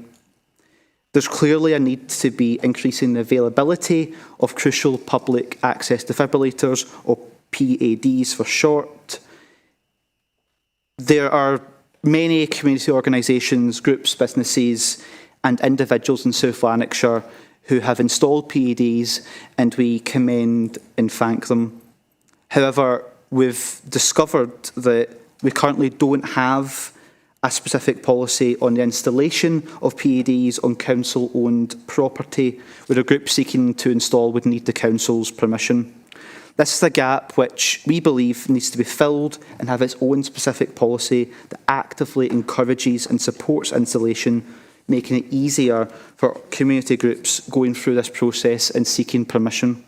There's clearly a need to be increasing the availability of crucial public access defibrillators, or PADs for short. There are many community organisations, groups, businesses and individuals in South Lanarkshire who have installed PADs, and we commend and thank them. However, we've discovered that we currently don't have a specific policy on the installation of PADs on council-owned property, where a group seeking to install would need the council's permission. This is a gap which we believe needs to be filled and have its own specific policy that actively encourages and supports installation, making it easier for community groups going through this process and seeking permission.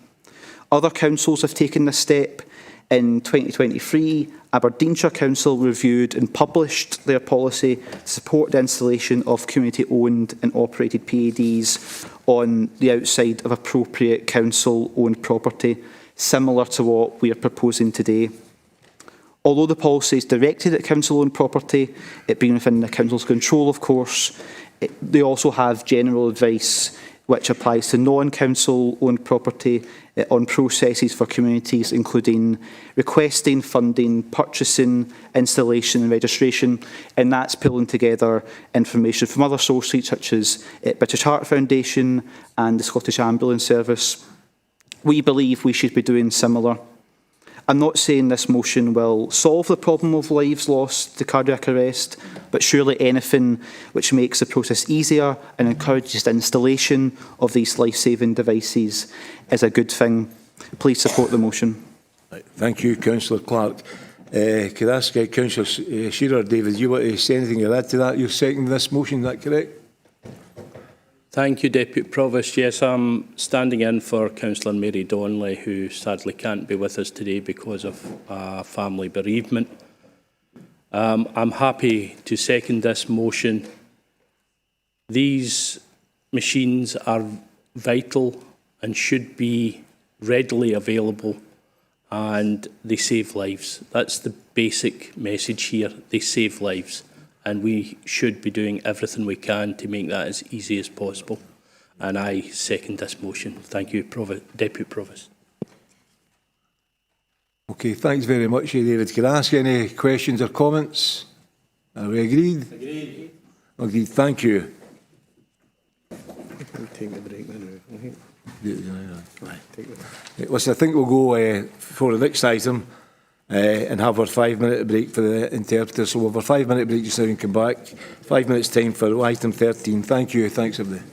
Other councils have taken this step. In 2023, Aberdeenshire Council reviewed and published their policy to support the installation of community-owned and operated PADs on the outside of appropriate council-owned property, similar to what we are proposing today. Although the policy is directed at council-owned property, it being within the council's control, of course, they also have general advice which applies to non-council-owned property on processes for communities, including requesting, funding, purchasing, installation and registration, and that's pulling together information from other sources such as British Heart Foundation and the Scottish Ambulance Service. We believe we should be doing similar. I'm not saying this motion will solve the problem of lives lost to cardiac arrest, but surely anything which makes the process easier and encourages the installation of these life-saving devices is a good thing. Please support the motion.
Thank you, Councillor Clark. Could I ask Councillor Shearer, David, do you want to say anything to add to that? You're seconding this motion, is that correct?
Thank you, Deputy Provost. Yes, I'm standing in for Councillor Mary Donnelly, who sadly can't be with us today because of family bereavement. I'm happy to second this motion. These machines are vital and should be readily available, and they save lives. That's the basic message here. They save lives. And we should be doing everything we can to make that as easy as possible. And I second this motion. Thank you, Deputy Provost.
Okay, thanks very much, David. Can I ask any questions or comments? Are we agreed? Agreed. Agreed, thank you.
Take the break then.
Listen, I think we'll go for the next item. And have our 5-minute break for the interpreters. So we'll have a 5-minute break just now and come back. 5 minutes time for item 13. Thank you. Thanks, everybody.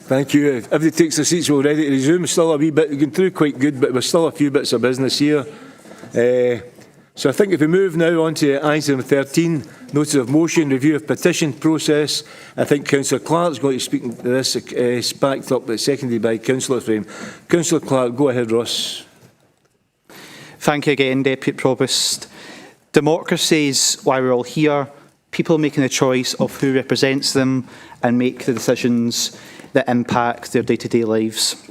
Thank you. If everybody takes their seats, we're ready to resume. Still a wee bit, we're going through quite good, but there's still a few bits of business here. So I think if we move now on to item 13, notice of motion, review of petition process. I think Councillor Clark's going to speak to this. It's backed up, but seconded by Councillor Frame. Councillor Clark, go ahead, Ross.
Thank you again, Deputy Provost. Democracy is why we're all here. People making a choice of who represents them and make the decisions that impact their day-to-day lives.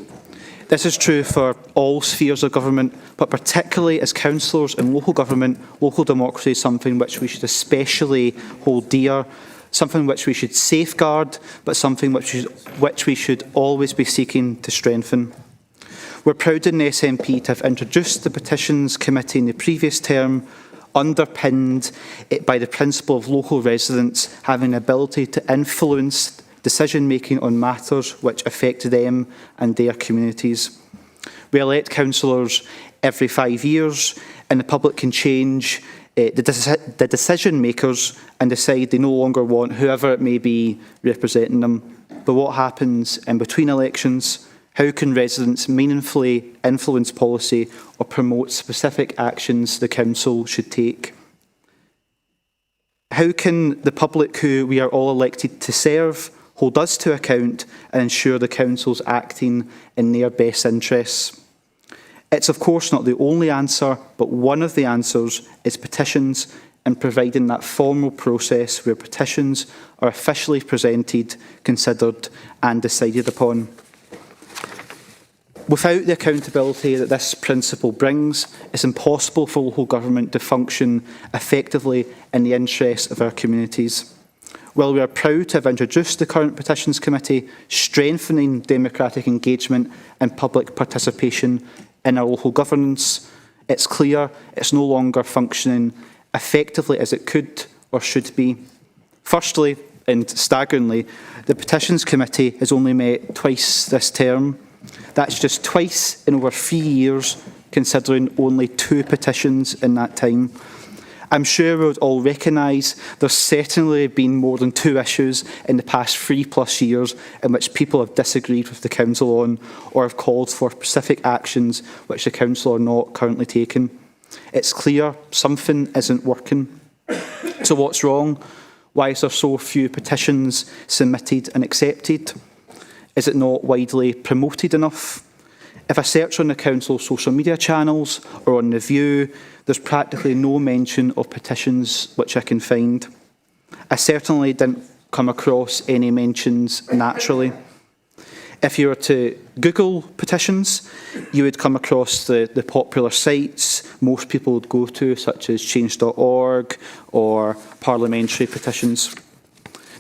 This is true for all spheres of government, but particularly as councillors in local government, local democracy is something which we should especially hold dear, something which we should safeguard, but something which we should always be seeking to strengthen. We're proud in the SNP to have introduced the Petitions Committee in the previous term, underpinned by the principle of local residents having the ability to influence decision-making on matters which affect them and their communities. We elect councillors every 5 years, and the public can change the decision-makers and decide they no longer want whoever it may be representing them. But what happens in between elections? How can residents meaningfully influence policy or promote specific actions the council should take? How can the public who we are all elected to serve hold us to account and ensure the council's acting in their best interests? It's of course not the only answer, but one of the answers is petitions and providing that formal process where petitions are officially presented, considered and decided upon. Without the accountability that this principle brings, it's impossible for local government to function effectively in the interests of our communities. While we are proud to have introduced the current Petitions Committee, strengthening democratic engagement and public participation in our local governance, it's clear it's no longer functioning effectively as it could or should be. Firstly, and staggeringly, the Petitions Committee has only met twice this term. That's just twice in over 3 years, considering only 2 petitions in that time. I'm sure we would all recognise there's certainly been more than 2 issues in the past 3+ years in which people have disagreed with the council on or have called for specific actions which the council are not currently taking. It's clear something isn't working. So what's wrong? Why is there so few petitions submitted and accepted? Is it not widely promoted enough? If I search on the council's social media channels or on The View, there's practically no mention of petitions which I can find. I certainly didn't come across any mentions naturally. If you were to Google petitions, you would come across the popular sites most people would go to, such as change.org or parliamentary petitions.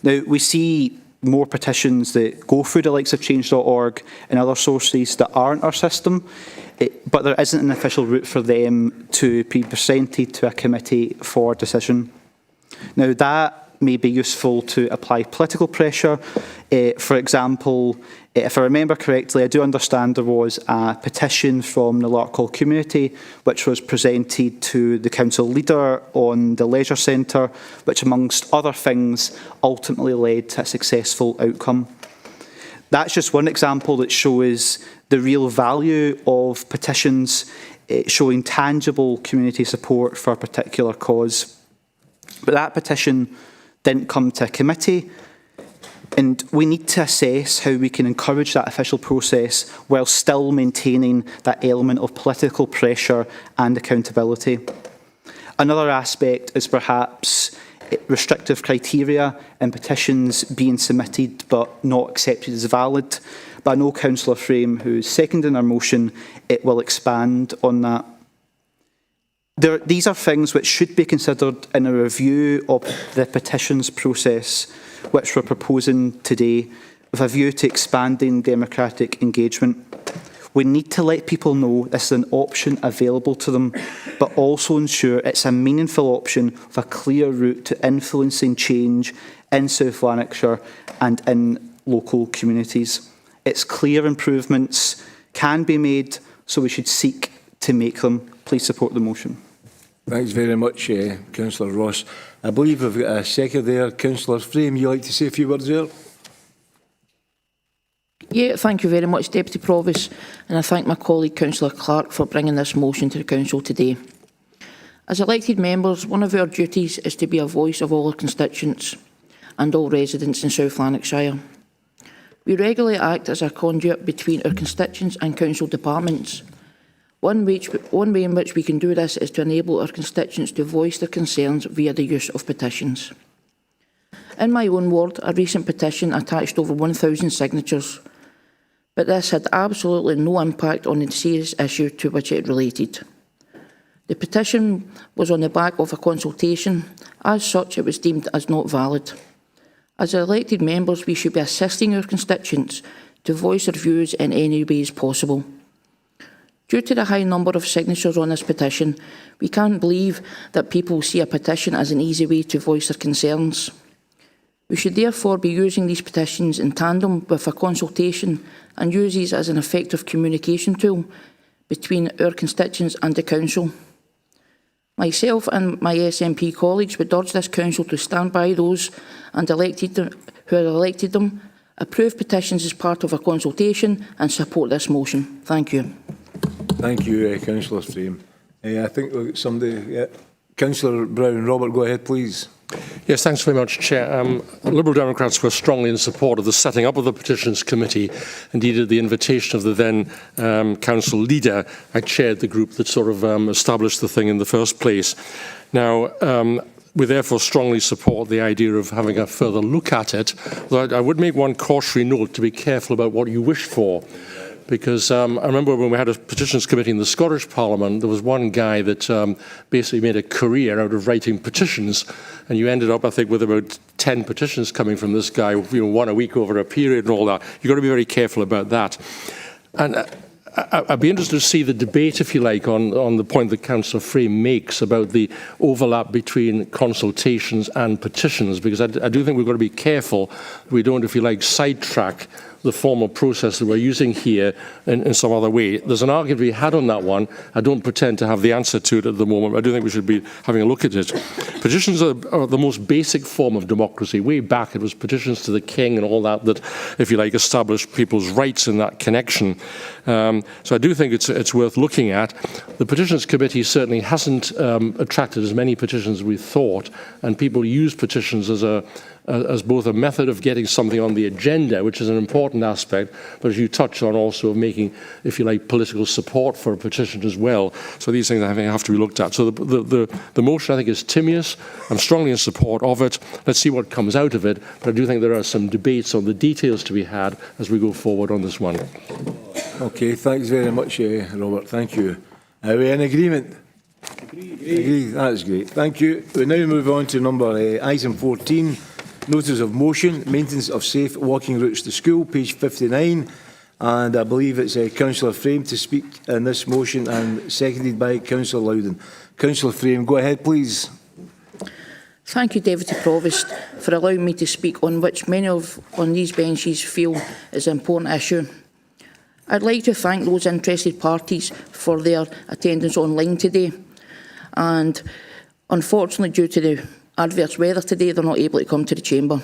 Now, we see more petitions that go through the likes of change.org and other sources that aren't our system, but there isn't an official route for them to be presented to a committee for decision. Now, that may be useful to apply political pressure. For example, if I remember correctly, I do understand there was a petition from the Lanarkshire community which was presented to the council leader on the leisure centre, which amongst other things ultimately led to a successful outcome. That's just one example that shows the real value of petitions, showing tangible community support for a particular cause. But that petition didn't come to a committee, and we need to assess how we can encourage that official process while still maintaining that element of political pressure and accountability. Another aspect is perhaps restrictive criteria and petitions being submitted but not accepted as valid. But I know Councillor Frame, who is seconding our motion, it will expand on that. These are things which should be considered in a review of the petitions process, which we're proposing today, with a view to expanding democratic engagement. We need to let people know this is an option available to them, but also ensure it's a meaningful option with a clear route to influencing change in South Lanarkshire and in local communities. It's clear improvements can be made, so we should seek to make them. Please support the motion.
Thanks very much, Councillor Ross. I believe we've got a second there. Councillor Frame, you like to say a few words there?
Yeah, thank you very much, Deputy Provost, and I thank my colleague Councillor Clark for bringing this motion to the Council today. As elected members, one of our duties is to be a voice of all our constituents and all residents in South Lanarkshire. We regularly act as a conduit between our constituents and council departments. One way in which we can do this is to enable our constituents to voice their concerns via the use of petitions. In my own ward, a recent petition attached over 1,000 signatures, but this had absolutely no impact on the serious issue to which it related. The petition was on the back of a consultation. As such, it was deemed as not valid. As elected members, we should be assisting our constituents to voice their views in any ways possible. Due to the high number of signatures on this petition, we can't believe that people see a petition as an easy way to voice their concerns. We should therefore be using these petitions in tandem with a consultation and use these as an effective communication tool between our constituents and the Council. Myself and my SNP colleagues would urge this Council to stand by those who had elected them, approve petitions as part of a consultation and support this motion. Thank you.
Thank you, Councillor Frame. I think we've got somebody. Yeah. Councillor Brown. Robert, go ahead, please.
Yes, thanks very much, Chair. Liberal Democrats were strongly in support of the setting up of the Petitions Committee. Indeed, at the invitation of the then Council leader, I chaired the group that sort of established the thing in the first place. Now, we therefore strongly support the idea of having a further look at it. Though I would make one cautionary note to be careful about what you wish for. Because I remember when we had a petitions committee in the Scottish Parliament, there was one guy that basically made a career out of writing petitions, and you ended up, I think, with about 10 petitions coming from this guy, one a week over a period and all that. You've got to be very careful about that. And I'd be interested to see the debate, if you like, on the point that Councillor Frame makes about the overlap between consultations and petitions, because I do think we've got to be careful we don't, if you like, sidetrack the formal process that we're using here in some other way. There's an argument to be had on that one. I don't pretend to have the answer to it at the moment. I do think we should be having a look at it. Petitions are the most basic form of democracy. Way back, it was petitions to the king and all that, if you like, established people's rights in that connection. So I do think it's worth looking at. The Petitions Committee certainly hasn't attracted as many petitions as we thought, and people use petitions as both a method of getting something on the agenda, which is an important aspect, but as you touch on also of making, if you like, political support for a petition as well. So these things I think have to be looked at. So the motion I think is timious. I'm strongly in support of it. Let's see what comes out of it. But I do think there are some debates on the details to be had as we go forward on this one.
Okay, thanks very much, Robert. Thank you. Are we in agreement? Agree. That's great. Thank you. We now move on to item 14. Notice of motion, maintenance of safe walking routes to school, page 59. And I believe it's Councillor Frame to speak in this motion and seconded by Councillor Loudon. Councillor Frame, go ahead, please.
Thank you, Deputy Provost, for allowing me to speak on which many on these benches feel is an important issue. I'd like to thank those interested parties for their attendance online today. And unfortunately, due to the adverse weather today, they're not able to come to the chamber.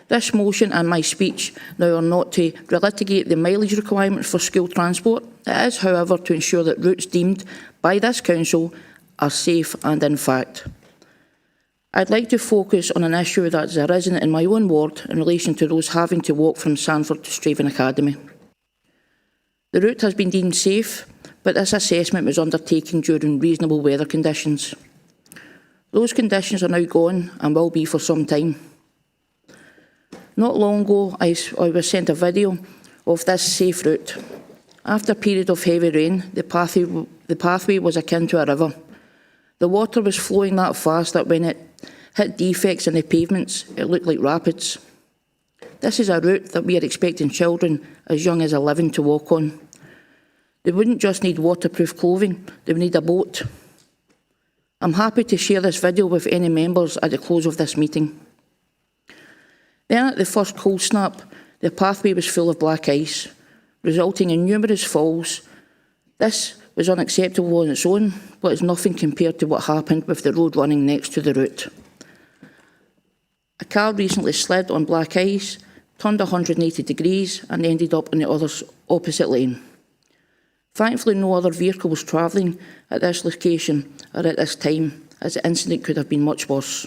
This motion and my speech now are not to relitigate the mileage requirements for school transport. It is, however, to ensure that routes deemed by this council are safe and in fact. I'd like to focus on an issue that has arisen in my own ward in relation to those having to walk from Sanford to Straven Academy. The route has been deemed safe, but this assessment was undertaken during reasonable weather conditions. Those conditions are now gone and will be for some time. Not long ago, I was sent a video of this safe route. After a period of heavy rain, the pathway was akin to a river. The water was flowing that fast that when it hit defects in the pavements, it looked like rapids. This is a route that we are expecting children as young as 11 to walk on. They wouldn't just need waterproof clothing, they would need a boat. I'm happy to share this video with any members at the close of this meeting. Then at the first cold snap, the pathway was full of black ice, resulting in numerous falls. This was unacceptable on its own, but is nothing compared to what happened with the road running next to the route. A car recently slid on black ice, turned 180 degrees and ended up in the other opposite lane. Thankfully, no other vehicle was travelling at this location or at this time, as the incident could have been much worse.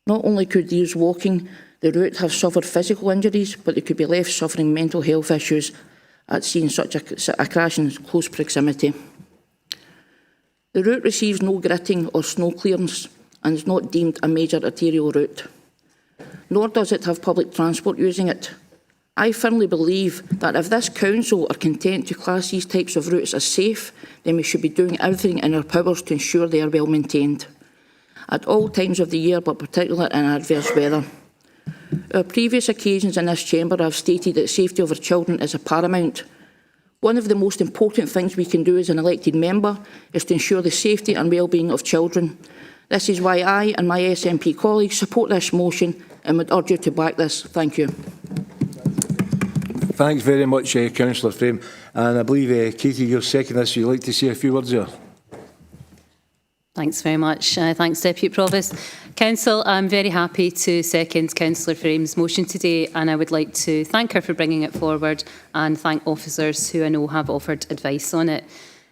Not only could those walking the route have suffered physical injuries, but they could be left suffering mental health issues at seeing such a crash in close proximity. The route receives no gritting or snow clearance and is not deemed a major arterial route, nor does it have public transport using it. I firmly believe that if this council are content to class these types of routes as safe, then we should be doing everything in our powers to ensure they are well maintained at all times of the year, but particularly in adverse weather. Our previous occasions in this chamber have stated that safety of our children is a paramount. One of the most important things we can do as an elected member is to ensure the safety and well-being of children. This is why I and my SNP colleagues support this motion and would urge you to back this. Thank you.
Thanks very much, Councillor Frame. And I believe, Katie, you're second this, so you'd like to say a few words there.
Thanks very much. Thanks, Deputy Provost. Council, I'm very happy to second Councillor Frame's motion today, and I would like to thank her for bringing it forward and thank officers who I know have offered advice on it.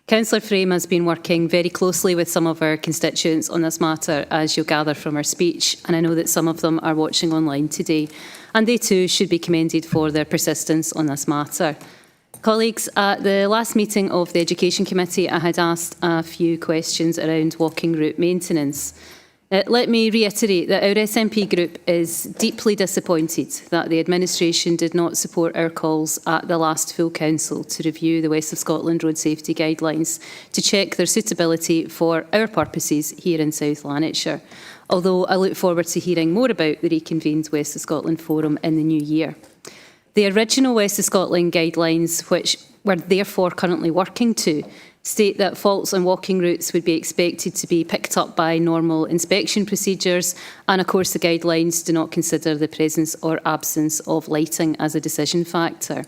Councillor Frame has been working very closely with some of our constituents on this matter, as you'll gather from her speech, and I know that some of them are watching online today, and they too should be commended for their persistence on this matter. Colleagues, at the last meeting of the Education Committee, I had asked a few questions around walking route maintenance. Let me reiterate that our SNP group is deeply disappointed that the administration did not support our calls at the last full council to review the West of Scotland road safety guidelines to check their suitability for our purposes here in South Lanarkshire, although I look forward to hearing more about the reconvened West of Scotland Forum in the new year. The original West of Scotland guidelines, which we're therefore currently working to, state that faults on walking routes would be expected to be picked up by normal inspection procedures, and of course the guidelines do not consider the presence or absence of lighting as a decision factor.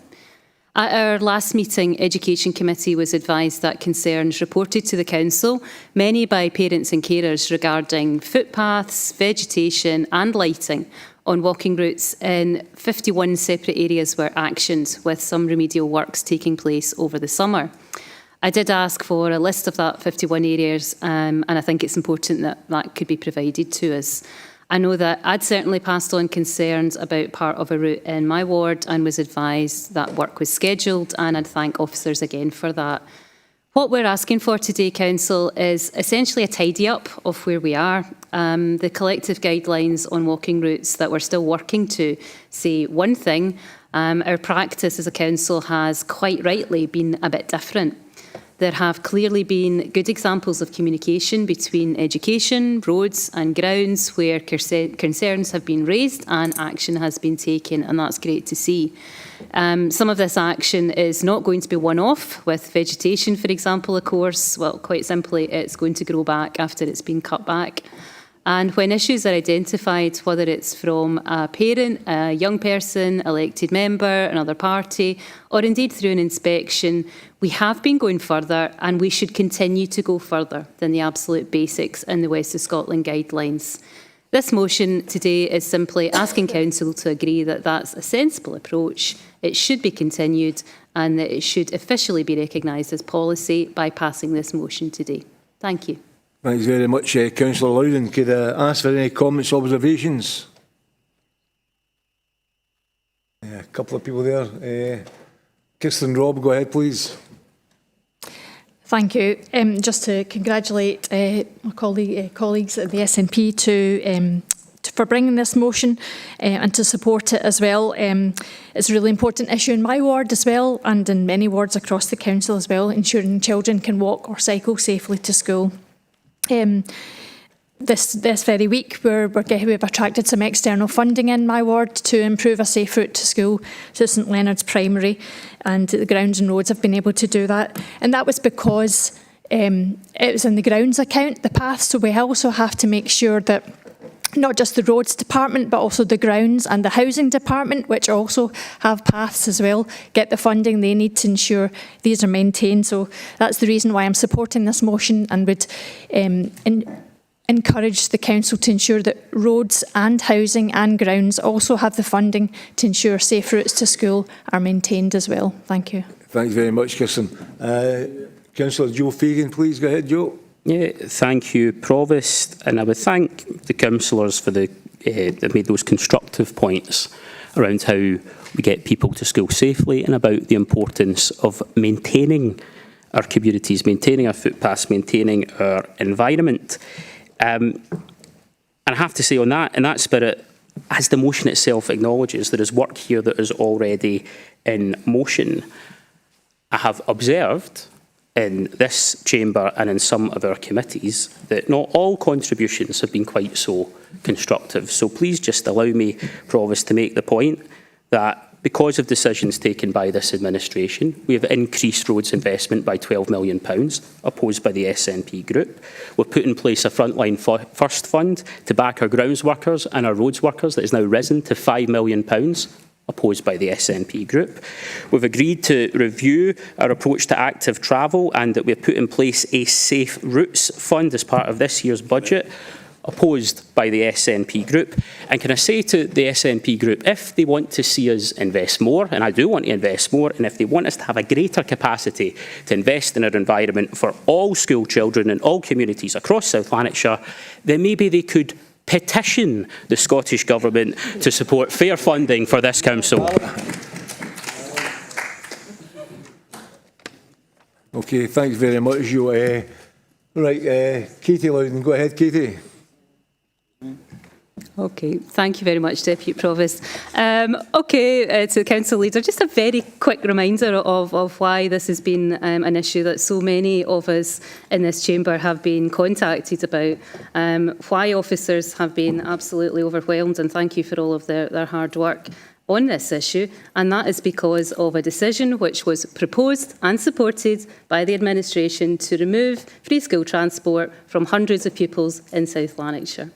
At our last meeting, Education Committee was advised that concerns reported to the Council, many by parents and carers, regarding footpaths, vegetation and lighting on walking routes in 51 separate areas were actioned, with some remedial works taking place over the summer. I did ask for a list of that 51 areas, and I think it's important that that could be provided to us. I know that I'd certainly passed on concerns about part of a route in my ward and was advised that work was scheduled, and I'd thank officers again for that. What we're asking for today, Council, is essentially a tidy up of where we are. The collective guidelines on walking routes that we're still working to say one thing. Our practice as a council has quite rightly been a bit different. There have clearly been good examples of communication between education, roads and grounds where concerns have been raised and action has been taken, and that's great to see. Some of this action is not going to be one-off. With vegetation, for example, of course, well, quite simply, it's going to grow back after it's been cut back. And when issues are identified, whether it's from a parent, a young person, elected member, another party, or indeed through an inspection, we have been going further, and we should continue to go further than the absolute basics in the West of Scotland guidelines. This motion today is simply asking Council to agree that that's a sensible approach, it should be continued, and that it should officially be recognised as policy by passing this motion today. Thank you.
Thanks very much, Councillor Loudon. Could I ask for any comments, observations? A couple of people there. Kirsten Robb, go ahead, please.
Thank you. Just to congratulate my colleagues at the SNP for bringing this motion and to support it as well. It's a really important issue in my ward as well, and in many wards across the council as well, ensuring children can walk or cycle safely to school. This very week we've attracted some external funding in my ward to improve a safe route to school, to St Leonard's Primary, and the grounds and roads have been able to do that, and that was because it was in the grounds account, the path, so we also have to make sure that not just the roads department, but also the grounds and the housing department, which also have paths as well, get the funding they need to ensure these are maintained. So that's the reason why I'm supporting this motion, and would encourage the council to ensure that roads and housing and grounds also have the funding to ensure safe routes to school are maintained as well. Thank you.
Thanks very much, Kirsten. Councillor Joe Fagan, please go ahead, Joe.
Yeah, thank you, Provost, and I would thank the councillors for that made those constructive points around how we get people to school safely, and about the importance of maintaining our communities, maintaining our footpaths, maintaining our environment. And I have to say, on that, in that spirit, as the motion itself acknowledges, there is work here that is already in motion. I have observed in this chamber and in some of our committees that not all contributions have been quite so constructive. So please just allow me, Provost, to make the point that because of decisions taken by this administration, we have increased roads investment by £12 million, opposed by the SNP group. We've put in place a frontline first fund to back our grounds workers and our roads workers that has now risen to £5 million, opposed by the SNP group. We've agreed to review our approach to active travel, and that we've put in place a Safe Routes Fund as part of this year's budget, opposed by the SNP group. And can I say to the SNP group, if they want to see us invest more, and I do want to invest more, and if they want us to have a greater capacity to invest in our environment for all school children in all communities across South Lanarkshire, then maybe they could petition the Scottish Government to support fair funding for this council.
Okay, thanks very much, Joe. Right, Katie Loudon, go ahead, Katie.
Okay, thank you very much, Deputy Provost. To the Council Leader, just a very quick reminder of why this has been an issue that so many of us in this chamber have been contacted about, why officers have been absolutely overwhelmed, and thank you for all of their hard work on this issue, and that is because of a decision which was proposed and supported by the administration to remove free school transport from hundreds of pupils in South Lanarkshire.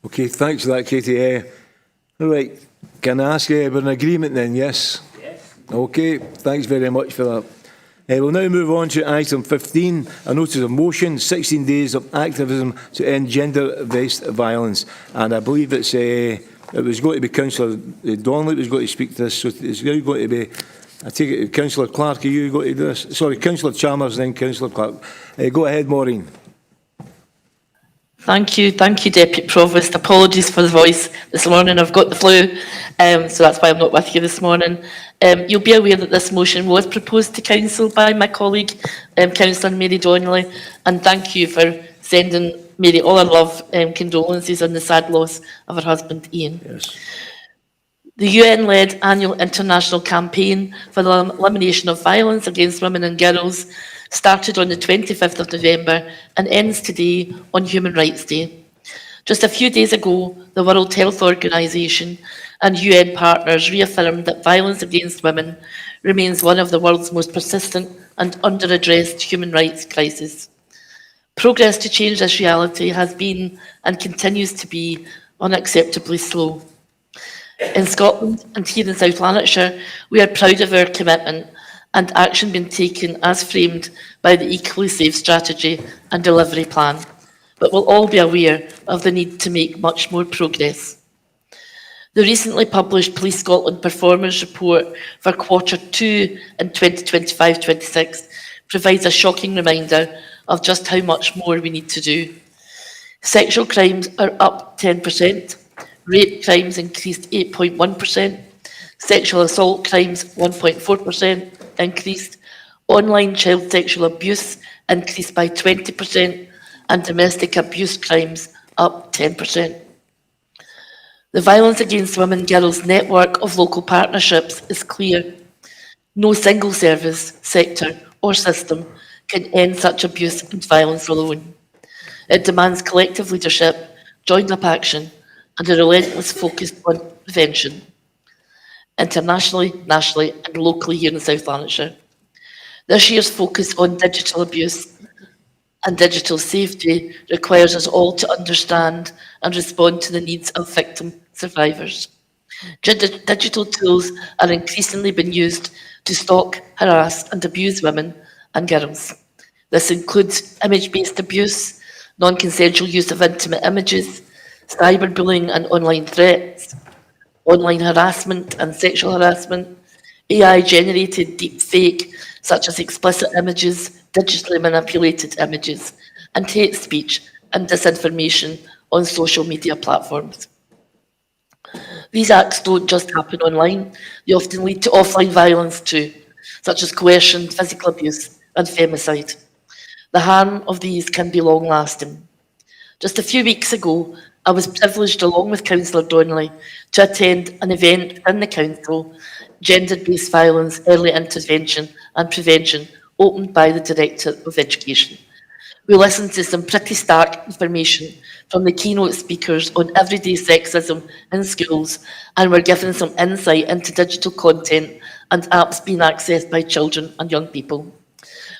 Okay, thanks for that, Katie. Right, can I ask we're in agreement then, yes? Yes. Okay, thanks very much for that. We'll now move on to item 15, a notice of motion, 16 days of activism to end gender-based violence. And I believe it was going to be Councillor Donnelly that was going to speak to this, so it's now going to be, I take it, Councillor Clark, are you going to do this? Sorry, Councillor Chalmers, then Councillor Clark. Go ahead, Maureen.
Thank you, Deputy Provost. Apologies for the voice this morning. I've got the flu, so that's why I'm not with you this morning. You'll be aware that this motion was proposed to Council by my colleague, Councillor Mary Donnelly, and thank you for sending Mary all our love and condolences on the sad loss of her husband, Ian.
Yes.
The UN-led annual international campaign for the elimination of violence against women and girls started on the 25th of November and ends today on Human Rights Day. Just a few days ago, the World Health Organization and UN partners reaffirmed that violence against women remains one of the world's most persistent and under-addressed human rights crises. Progress to change this reality has been and continues to be unacceptably slow. In Scotland and here in South Lanarkshire, we are proud of our commitment and action being taken as framed by the Equally Safe Strategy and Delivery Plan, but we'll all be aware of the need to make much more progress. The recently published Police Scotland Performance Report for Q2 in 2025-26 provides a shocking reminder of just how much more we need to do. Sexual crimes are up 10%, rape crimes increased 8.1%, sexual assault crimes 1.4% increased, online child sexual abuse increased by 20%, and domestic abuse crimes up 10%. The Violence Against Women and Girls network of local partnerships is clear. No single service, sector or system can end such abuse and violence alone. It demands collective leadership, joined-up action and a relentless focus on prevention, internationally, nationally and locally here in South Lanarkshire. This year's focus on digital abuse and digital safety requires us all to understand and respond to the needs of victim survivors. Digital tools are increasingly being used to stalk, harass and abuse women and girls. This includes image-based abuse, non-consensual use of intimate images, cyberbullying and online threats, online harassment and sexual harassment, AI-generated deepfake, such as explicit images, digitally manipulated images, and hate speech and disinformation on social media platforms. These acts don't just happen online, they often lead to offline violence too, such as coercion, physical abuse, and femicide. The harm of these can be long-lasting. Just a few weeks ago, I was privileged, along with Councillor Donnelly, to attend an event in the Council, Gender-Based Violence, Early Intervention and Prevention, opened by the Director of Education. We listened to some pretty stark information from the keynote speakers on everyday sexism in schools, and were given some insight into digital content and apps being accessed by children and young people.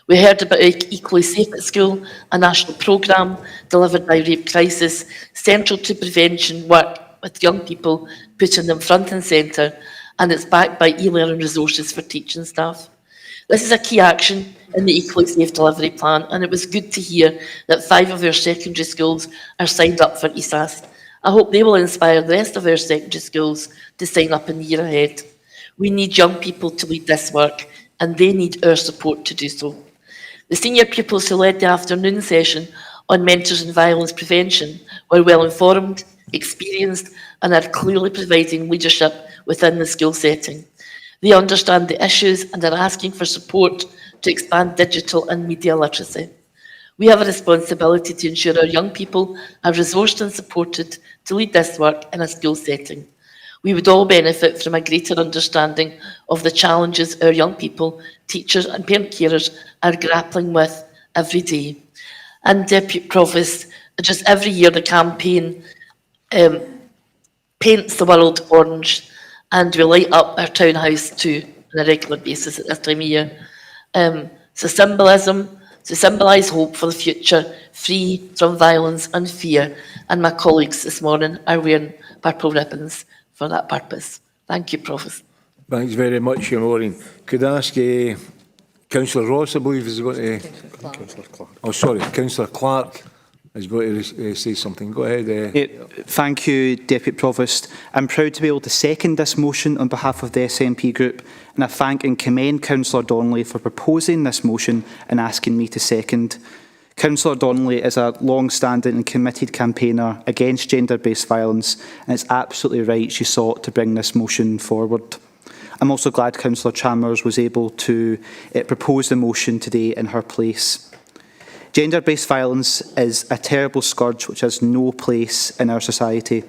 We heard about Equally Safe at School, a national programme delivered by Rape Crisis, central to prevention work with young people, putting them front and centre, and it's backed by e-learning resources for teaching staff. This is a key action in the Equally Safe delivery plan, and it was good to hear that 5 of our secondary schools are signed up for ESAS. I hope they will inspire the rest of our secondary schools to sign up in the year ahead. We need young people to lead this work, and they need our support to do so. The senior pupils who led the afternoon session on mentors and violence prevention were well informed, experienced, and are clearly providing leadership within the school setting. They understand the issues and are asking for support to expand digital and media literacy. We have a responsibility to ensure our young people are resourced and supported to lead this work in a school setting. We would all benefit from a greater understanding of the challenges our young people, teachers and parent carers are grappling with every day. And Deputy Provost, just every year the campaign paints the world orange, and we light up our townhouse too on a regular basis at this time of year. So symbolism, to symbolise hope for the future, free from violence and fear, and my colleagues this morning are wearing purple ribbons for that purpose. Thank you, Provost.
Thanks very much, Maureen. Could I ask Councillor Ross, I believe, is going to... Councillor Clark. Oh, sorry, Councillor Clark is going to say something. Go ahead.
Thank you, Deputy Provost. I'm proud to be able to second this motion on behalf of the SNP group, and I thank and commend Councillor Donnelly for proposing this motion and asking me to second. Councillor Donnelly is a long-standing and committed campaigner against gender-based violence, and it's absolutely right she sought to bring this motion forward. I'm also glad Councillor Chalmers was able to propose the motion today in her place. Gender-based violence is a terrible scourge which has no place in our society.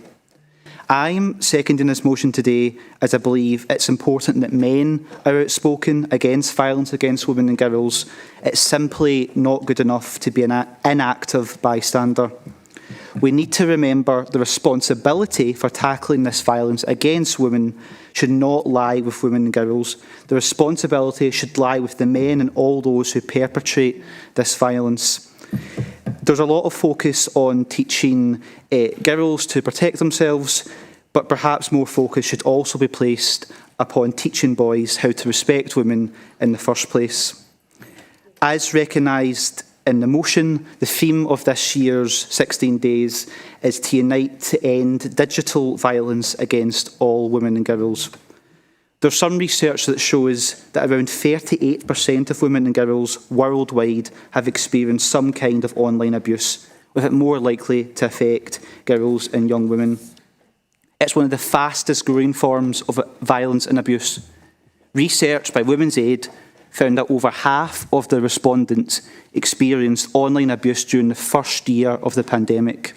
I'm seconding this motion today as I believe it's important that men are outspoken against violence against women and girls. It's simply not good enough to be an inactive bystander. We need to remember the responsibility for tackling this violence against women should not lie with women and girls. The responsibility should lie with the men and all those who perpetrate this violence. There's a lot of focus on teaching girls to protect themselves, but perhaps more focus should also be placed upon teaching boys how to respect women in the first place. As recognised in the motion, the theme of this year's 16 days is to unite to end digital violence against all women and girls. There's some research that shows that around 38% of women and girls worldwide have experienced some kind of online abuse, with it more likely to affect girls and young women. It's one of the fastest growing forms of violence and abuse. Research by Women's Aid found that over half of the respondents experienced online abuse during the first year of the pandemic,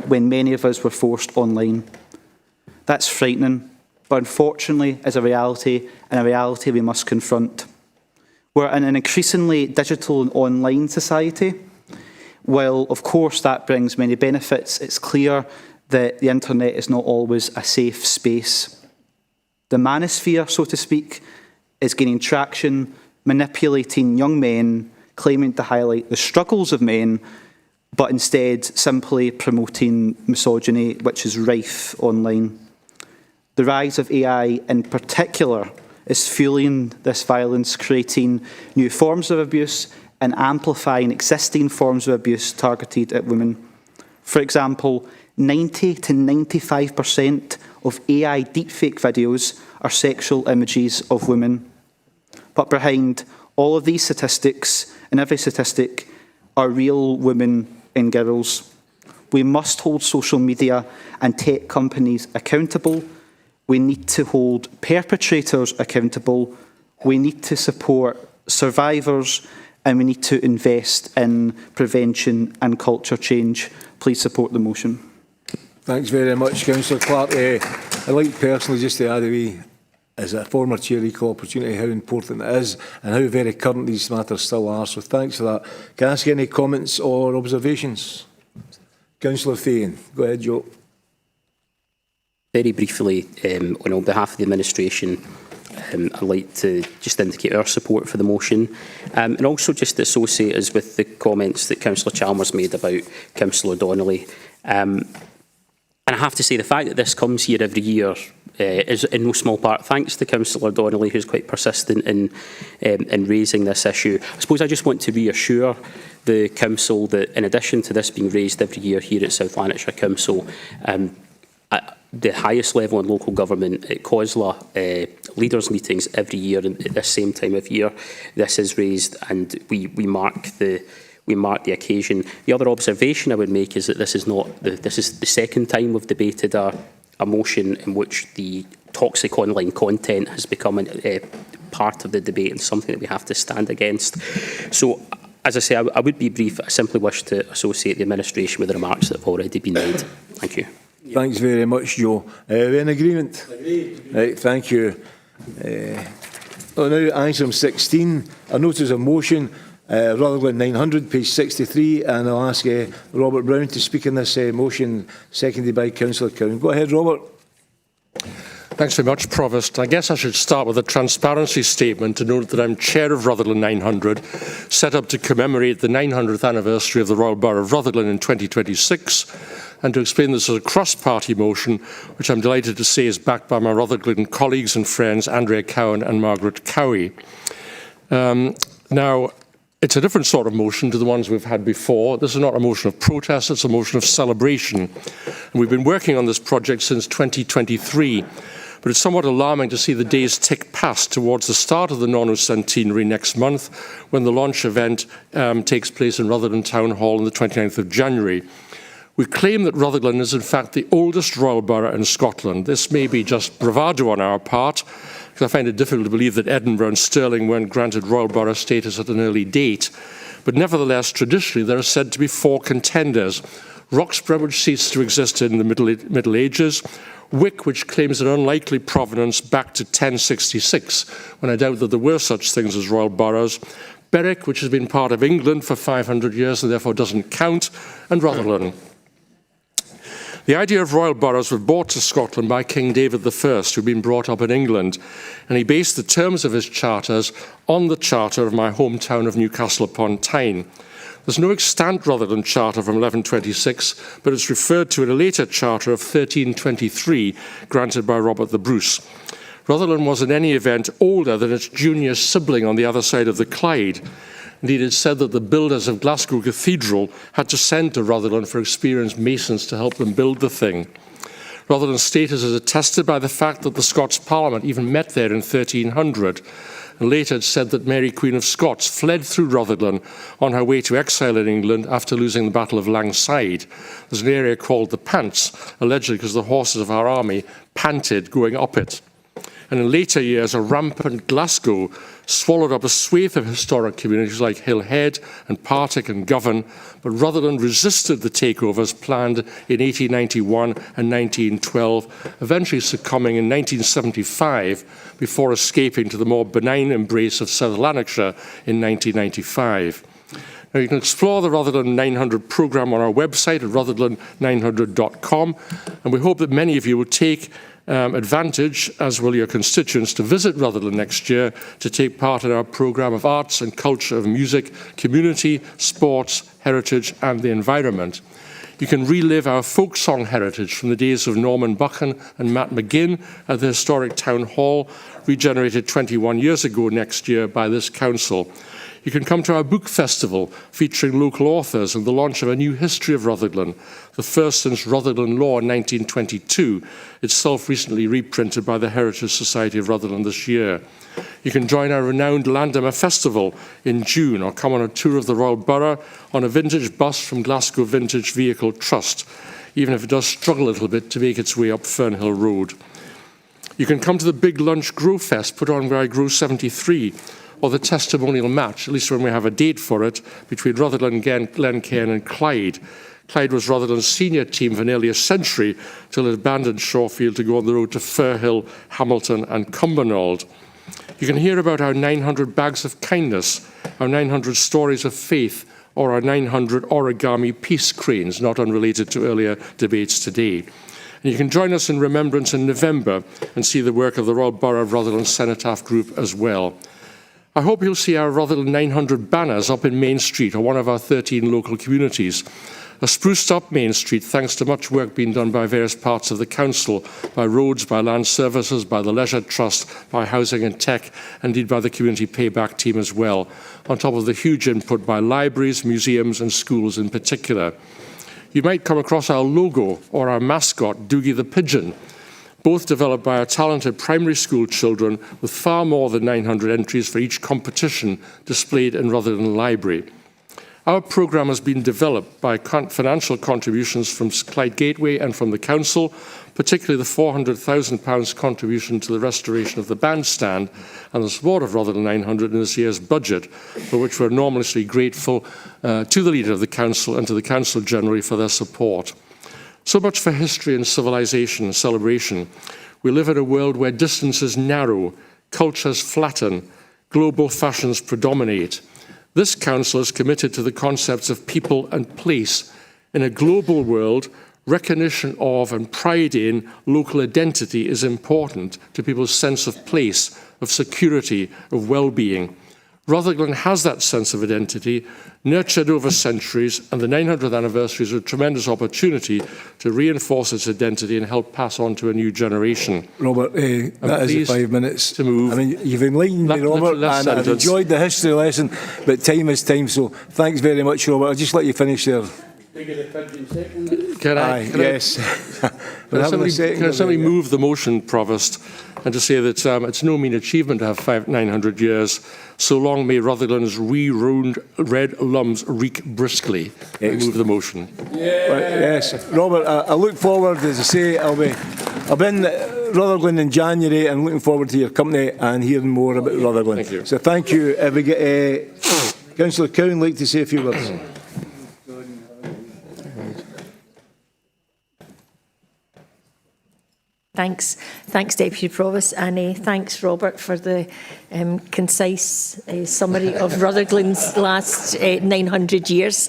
when many of us were forced online. That's frightening, but unfortunately is a reality, and a reality we must confront. We're in an increasingly digital and online society. While, of course, that brings many benefits, it's clear that the internet is not always a safe space. The manosphere, so to speak, is gaining traction, manipulating young men, claiming to highlight the struggles of men, but instead simply promoting misogyny, which is rife online. The rise of AI in particular is fueling this violence, creating new forms of abuse and amplifying existing forms of abuse targeted at women. For example, 90 to 95% of AI deepfake videos are sexual images of women. But behind all of these statistics, and every statistic, are real women and girls. We must hold social media and tech companies accountable. We need to hold perpetrators accountable. We need to support survivors, and we need to invest in prevention and culture change. Please support the motion.
Thanks very much, Councillor Clark. I'd like personally just to add away, as a former chair, equal opportunity, how important it is and how very current these matters still are. So thanks for that. Can I ask any comments or observations? Councillor Thean. Go ahead, Joe.
Very briefly, on behalf of the administration, I'd like to just indicate our support for the motion, and also just to associate us with the comments that Councillor Chalmers made about Councillor Donnelly. And I have to say, the fact that this comes here every year is in no small part thanks to Councillor Donnelly, who's quite persistent in raising this issue. I suppose I just want to reassure the Council that in addition to this being raised every year here at South Lanarkshire Council, at the highest level in local government at COSLA leaders meetings every year at this same time of year, this is raised, and we mark the occasion. The other observation I would make is that this is the second time we've debated a motion in which the toxic online content has become a part of the debate and something that we have to stand against. So, as I say, I would be brief. I simply wish to associate the administration with the remarks that have already been made. Thank you.
Thanks very much, Joe. Are we in agreement?
Agreed.
Right, thank you. Now, item 16, a notice of motion, Rutherglen 900, page 63, and I'll ask Robert Brown to speak in this motion, seconded by Councillor Cowan. Go ahead, Robert.
Thanks very much, Provost. I guess I should start with a transparency statement to note that I'm chair of Rutherglen 900, set up to commemorate the 900th anniversary of the Royal Borough of Rutherglen in 2026, and to explain this as a cross-party motion, which I'm delighted to say is backed by my Rutherglen colleagues and friends, Andrea Cowan and Margaret Cowie. Now, it's a different sort of motion to the ones we've had before. This is not a motion of protest, it's a motion of celebration. And we've been working on this project since 2023, but it's somewhat alarming to see the days tick past towards the start of the non-centenary next month, when the launch event takes place in Rutherglen Town Hall on the 29th of January. We claim that Rutherglen is in fact the oldest royal borough in Scotland. This may be just bravado on our part, because I find it difficult to believe that Edinburgh and Stirling weren't granted royal borough status at an early date. But nevertheless, traditionally, there are said to be 4 contenders. Roxburgh, which ceased to exist in the Middle Ages, Wick, which claims an unlikely provenance back to 1066, when I doubt that there were such things as royal boroughs, Berwick, which has been part of England for 500 years and therefore doesn't count, and Rutherglen. The idea of royal boroughs was brought to Scotland by King David I, who'd been brought up in England, and he based the terms of his charters on the charter of my hometown of Newcastle upon Tyne. There's no extant Rutherglen charter from 1126, but it's referred to in a later charter of 1323, granted by Robert the Bruce. Rutherglen was in any event older than its junior sibling on the other side of the Clyde. Indeed, it's said that the builders of Glasgow Cathedral had to send to Rutherglen for experienced masons to help them build the thing. Rutherglen's status is attested by the fact that the Scots Parliament even met there in 1300. And later it's said that Mary, Queen of Scots, fled through Rutherglen on her way to exile in England after losing the Battle of Langside. There's an area called the Pants, allegedly because the horses of her army panted going up it. And in later years, a rampant Glasgow swallowed up a swathe of historic communities like Hillhead and Partick and Govan, but Rutherglen resisted the takeovers planned in 1891 and 1912, eventually succumbing in 1975 before escaping to the more benign embrace of South Lanarkshire in 1995. Now, you can explore the Rutherglen 900 programme on our website at rutherglen900.com, and we hope that many of you will take advantage, as will your constituents, to visit Rutherglen next year to take part in our programme of arts and culture, of music, community, sports, heritage and the environment. You can relive our folk song heritage from the days of Norman Buchan and Matt McGinn at the historic Town Hall, regenerated 21 years ago next year by this council. You can come to our book festival featuring local authors and the launch of a new history of Rutherglen, the first since Rutherglen Law in 1922, itself recently reprinted by the Heritage Society of Rutherglen this year. You can join our renowned Landamer Festival in June or come on a tour of the Royal Borough on a vintage bus from Glasgow Vintage Vehicle Trust, even if it does struggle a little bit to make its way up Fernhill Road. You can come to the Big Lunch Grow Fest put on by Grow 73, or the testimonial match, at least when we have a date for it, between Rutherglen, Glencairn and Clyde. Clyde was Rutherglen's senior team for nearly a century till it abandoned Shawfield to go on the road to Firhill, Hamilton and Cumbernauld. You can hear about our 900 bags of kindness, our 900 stories of faith, or our 900 origami peace cranes, not unrelated to earlier debates today. And you can join us in remembrance in November and see the work of the Royal Borough of Rutherglen Cenotaph Group as well. I hope you'll see our Rutherglen 900 banners up in Main Street or one of our 13 local communities. A spruced up Main Street thanks to much work being done by various parts of the council, by roads, by land services, by the Leisure Trust, by housing and tech, and indeed by the community payback team as well, on top of the huge input by libraries, museums and schools in particular. You might come across our logo or our mascot, Doogie the Pigeon, both developed by our talented primary school children with far more than 900 entries for each competition displayed in Rutherglen Library. Our programme has been developed by financial contributions from Clyde Gateway and from the Council, particularly the £400,000 contribution to the restoration of the bandstand and the support of Rutherglen 900 in this year's budget, for which we're enormously grateful to the Leader of the Council and to the Council generally for their support. So much for history and civilization and celebration. We live in a world where distances narrow, cultures flatten, global fashions predominate. This council is committed to the concepts of people and place. In a global world, recognition of and pride in local identity is important to people's sense of place, of security, of well-being. Rutherglen has that sense of identity, nurtured over centuries, and the 900th anniversary is a tremendous opportunity to reinforce its identity and help pass on to a new generation.
Robert, that is 5 minutes.
To move.
I mean, you've enlightened me, Robert, and I've enjoyed the history lesson, but time is time, so thanks very much, Robert. I'll just let you finish there.
Can I simply move the motion, Provost, and to say that it's no mean achievement to have 900 years. So long may Rutherglen's re-ruined red lums reek briskly. I move the motion.
Yes, Robert, I look forward, as I say, I'll be in Rutherglen in January and looking forward to your company and hearing more about Rutherglen.
Thank you.
So thank you. If we get Councillor Cowan like to say a few words.
Thanks, Deputy Provost, and thanks, Robert, for the concise summary of Rutherglen's last 900 years.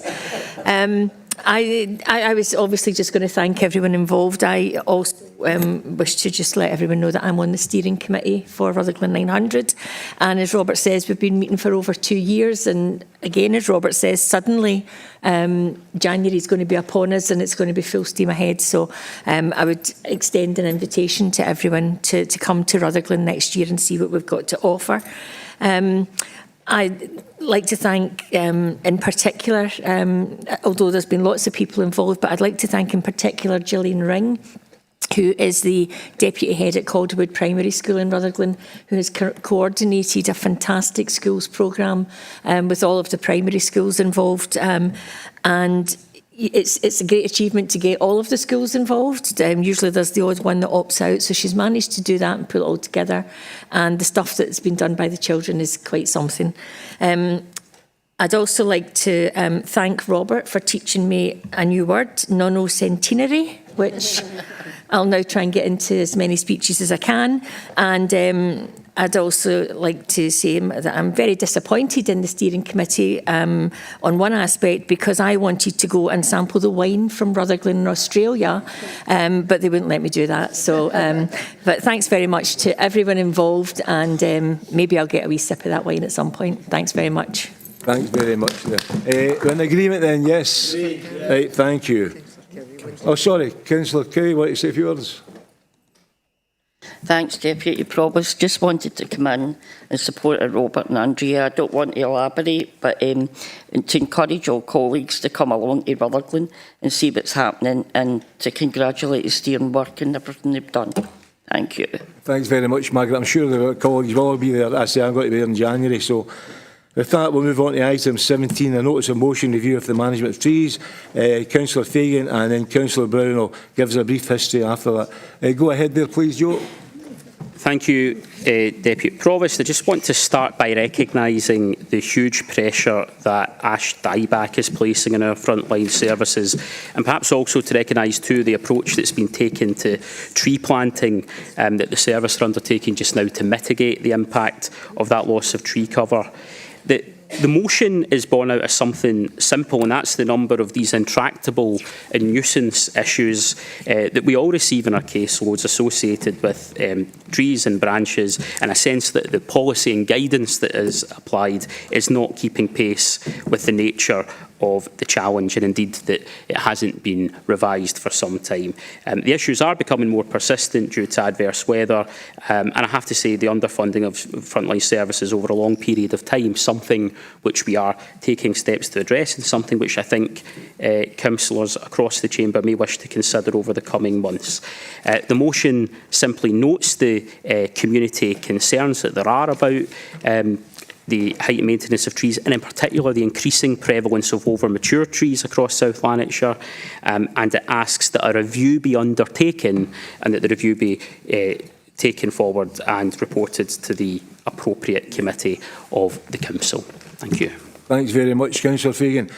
I was obviously just going to thank everyone involved. I also wish to just let everyone know that I'm on the steering committee for Rutherglen 900. And as Robert says, we've been meeting for over 2 years. And again, as Robert says, suddenly January is going to be upon us and it's going to be full steam ahead. So I would extend an invitation to everyone to come to Rutherglen next year and see what we've got to offer. I'd like to thank, in particular, although there's been lots of people involved, but I'd like to thank in particular Gillian Ring, who is the Deputy Head at Calderwood Primary School in Rutherglen, who has coordinated a fantastic schools programme with all of the primary schools involved. And it's a great achievement to get all of the schools involved. Usually there's the odd one that opts out, so she's managed to do that and pull it all together. And the stuff that's been done by the children is quite something. I'd also like to thank Robert for teaching me a new word, nonocentenary, which I'll now try and get into as many speeches as I can. And I'd also like to say that I'm very disappointed in the steering committee on one aspect, because I wanted to go and sample the wine from Rutherglen in Australia, but they wouldn't let me do that. So, but thanks very much to everyone involved, and maybe I'll get a wee sip of that wine at some point. Thanks very much.
Thanks very much. We're in agreement then, yes? Right, thank you. Oh, sorry, Councillor Curry, want to say a few words?
Thanks, Deputy Provost. Just wanted to come in and support Robert and Andrea. I don't want to elaborate, but to encourage all colleagues to come along to Rutherglen and see what's happening, and to congratulate the steering work and everything they've done. Thank you.
Thanks very much, Margaret. I'm sure the colleagues will all be there. I say I'm going to be there in January, so with that, we'll move on to item 17, a notice of motion review of the management of trees. Councillor Fagan and then Councillor Brown will give us a brief history after that. Go ahead there, please, Joe.
Thank you, Deputy Provost. I just want to start by recognising the huge pressure that ash dieback is placing on our frontline services, and perhaps also to recognise too the approach that's been taken to tree planting that the service are undertaking just now to mitigate the impact of that loss of tree cover. The motion is born out of something simple, and that's the number of these intractable and nuisance issues that we all receive in our caseloads associated with trees and branches, and a sense that the policy and guidance that is applied is not keeping pace with the nature of the challenge, and indeed that it hasn't been revised for some time. The issues are becoming more persistent due to adverse weather, and I have to say the underfunding of frontline services over a long period of time, something which we are taking steps to address, and something which I think councillors across the chamber may wish to consider over the coming months. The motion simply notes the community concerns that there are about the height and maintenance of trees, and in particular the increasing prevalence of over-mature trees across South Lanarkshire, and it asks that a review be undertaken, and that the review be taken forward and reported to the appropriate committee of the council. Thank you.
Thanks very much, Councillor Fagan.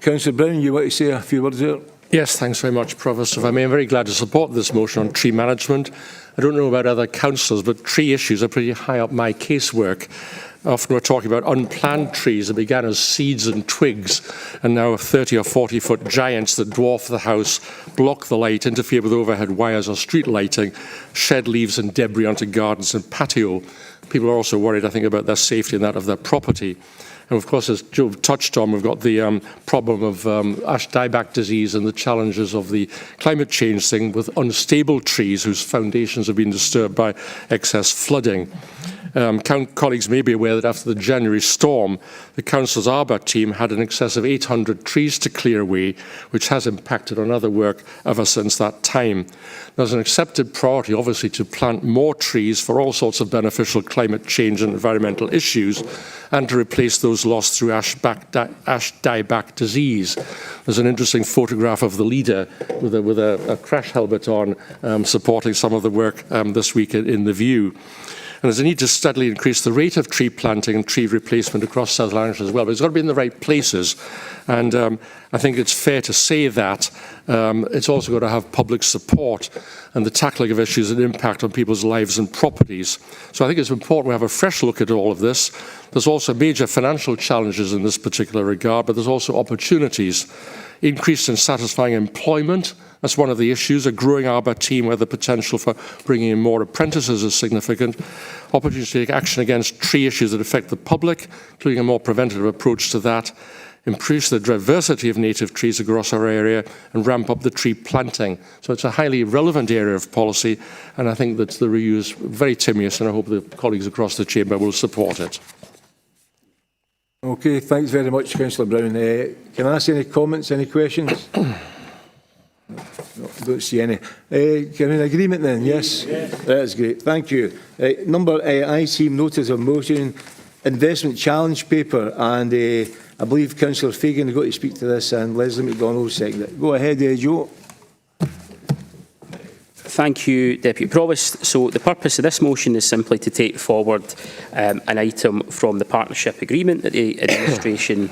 Councillor Brown, you want to say a few words there?
Yes, thanks very much, Provost. If I may, I'm very glad to support this motion on tree management. I don't know about other councillors, but tree issues are pretty high up my casework. Often we're talking about unplanned trees that began as seeds and twigs and now are 30 or 40 foot giants that dwarf the house, block the light, interfere with overhead wires or street lighting, shed leaves and debris onto gardens and patio. People are also worried, I think, about their safety and that of their property. And of course, as Joe touched on, we've got the problem of ash dieback disease and the challenges of the climate change thing with unstable trees whose foundations have been disturbed by excess flooding. Colleagues may be aware that after the January storm, the Council's Arbour team had in excess of 800 trees to clear away, which has impacted on other work ever since that time. There's an accepted priority, obviously, to plant more trees for all sorts of beneficial climate change and environmental issues, and to replace those lost through ash dieback disease. There's an interesting photograph of the leader with a crash helmet on, supporting some of the work this week in the View. And there's a need to steadily increase the rate of tree planting and tree replacement across South Lanarkshire as well, but it's got to be in the right places. And I think it's fair to say that it's also got to have public support and the tackling of issues that impact on people's lives and properties. So I think it's important we have a fresh look at all of this. There's also major financial challenges in this particular regard, but there's also opportunities. Increased and satisfying employment, that's one of the issues. A growing Arbour team where the potential for bringing in more apprentices is significant. Opportunity to take action against tree issues that affect the public, including a more preventative approach to that. Increase the diversity of native trees across our area and ramp up the tree planting. So it's a highly relevant area of policy, and I think that the review is very timious, and I hope the colleagues across the chamber will support it.
Okay, thanks very much, Councillor Brown. Can I ask any comments, any questions? No, don't see any. Can we in agreement then? Yes? That's great. Thank you. Number I-team notice of motion, investment challenge paper, and I believe Councillor Fagan is going to speak to this, and Leslie McDonald seconded. Go ahead, Joe.
Thank you, Deputy Provost. So the purpose of this motion is simply to take forward an item from the partnership agreement that the administration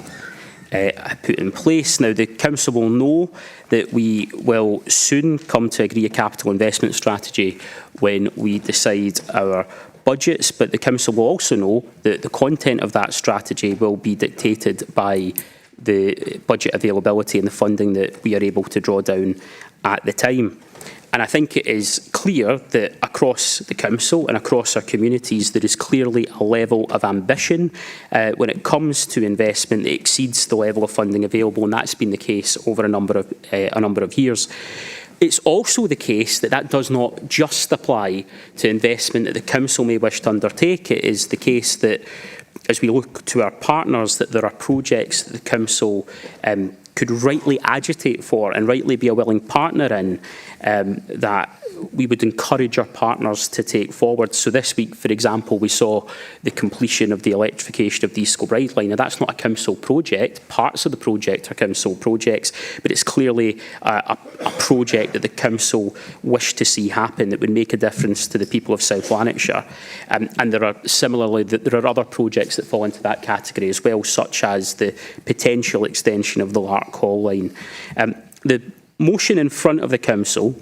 put in place. Now, the Council will know that we will soon come to agree a capital investment strategy when we decide our budgets, but the Council will also know that the content of that strategy will be dictated by the budget availability and the funding that we are able to draw down at the time. And I think it is clear that across the Council and across our communities there is clearly a level of ambition when it comes to investment that exceeds the level of funding available, and that's been the case over a number of years. It's also the case that that does not just apply to investment that the Council may wish to undertake. It is the case that as we look to our partners, that there are projects that the Council could rightly agitate for and rightly be a willing partner in, that we would encourage our partners to take forward. So this week, for example, we saw the completion of the electrification of the East Kilbride line. Now, that's not a council project. Parts of the project are council projects, but it's clearly a project that the council wish to see happen that would make a difference to the people of South Lanarkshire. And there are similarly, there are other projects that fall into that category as well, such as the potential extension of the Lark Hall line. The motion in front of the council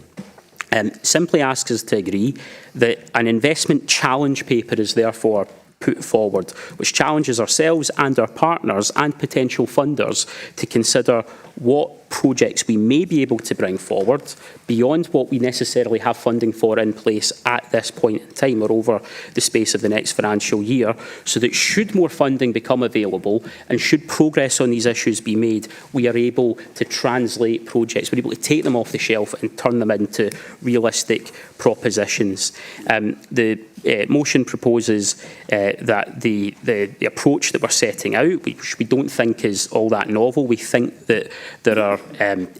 simply asks us to agree that an investment challenge paper is therefore put forward, which challenges ourselves and our partners and potential funders to consider what projects we may be able to bring forward beyond what we necessarily have funding for in place at this point in time or over the space of the next financial year, so that should more funding become available and should progress on these issues be made, we are able to translate projects, we're able to take them off the shelf and turn them into realistic propositions. The motion proposes that the approach that we're setting out, which we don't think is all that novel, we think that there are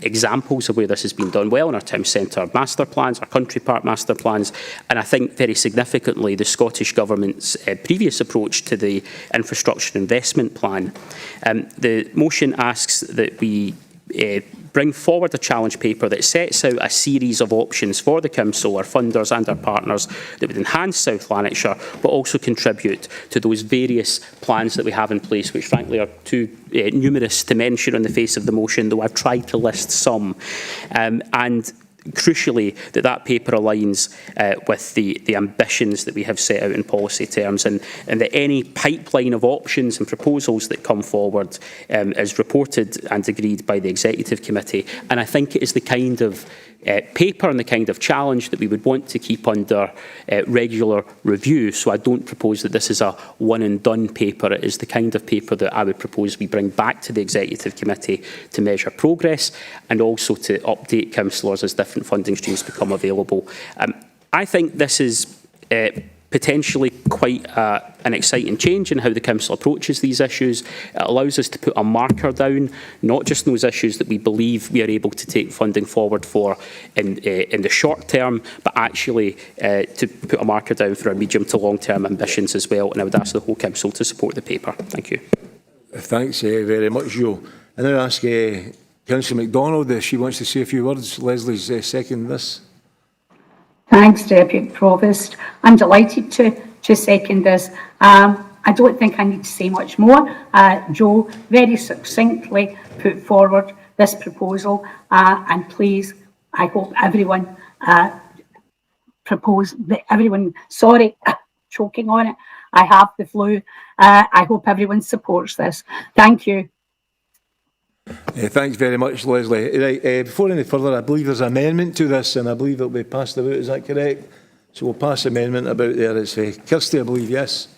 examples of where this has been done well in our town centre master plans, our country park master plans, and I think very significantly the Scottish Government's previous approach to the infrastructure investment plan. The motion asks that we bring forward a challenge paper that sets out a series of options for the Council, our funders and our partners that would enhance South Lanarkshire but also contribute to those various plans that we have in place, which frankly are too numerous to mention on the face of the motion, though I've tried to list some. And crucially, that paper aligns with the ambitions that we have set out in policy terms, and that any pipeline of options and proposals that come forward is reported and agreed by the Executive Committee. And I think it is the kind of paper and the kind of challenge that we would want to keep under regular review. So I don't propose that this is a one and done paper. It is the kind of paper that I would propose we bring back to the Executive Committee to measure progress and also to update councillors as different funding streams become available. I think this is potentially quite an exciting change in how the Council approaches these issues. It allows us to put a marker down, not just in those issues that we believe we are able to take funding forward for in the short term, but actually to put a marker down for our medium to long term ambitions as well. And I would ask the whole Council to support the paper. Thank you.
Thanks very much, Joe. I now ask Councillor MacDonald if she wants to say a few words. Leslie's second this.
Thanks, Deputy Provost. I'm delighted to second this. I don't think I need to say much more. Joe very succinctly put forward this proposal, and please, I hope everyone sorry, choking on it. I have the flu. I hope everyone supports this. Thank you.
Thanks very much, Leslie. Right, before any further, I believe there's an amendment to this, and I believe it'll be passed about. Is that correct? So we'll pass the amendment about there. It's Kirsty, I believe, yes.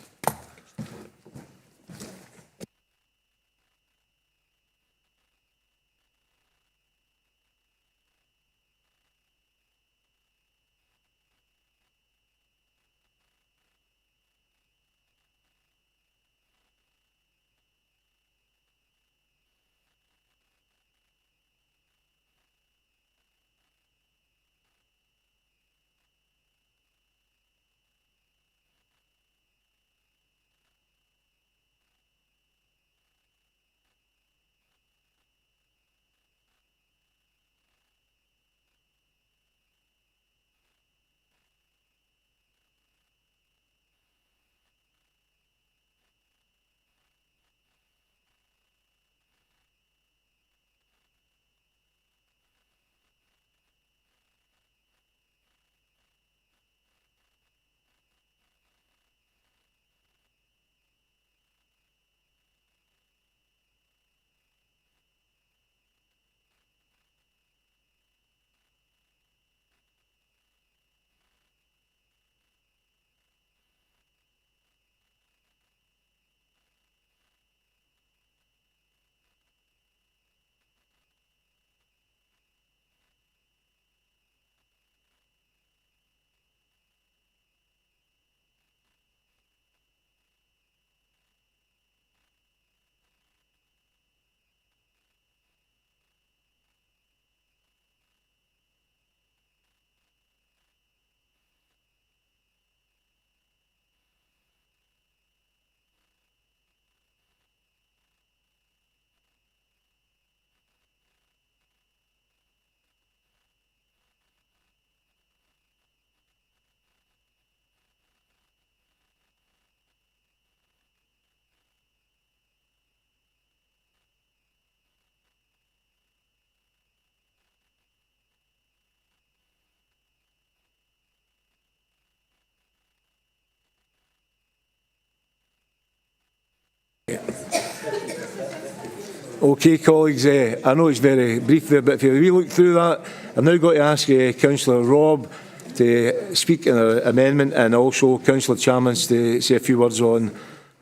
Okay, colleagues, I know it's very brief there, but if we look through that, I've now got to ask Councillor Robb to speak in an amendment, and also Councillor Chalmers to say a few words on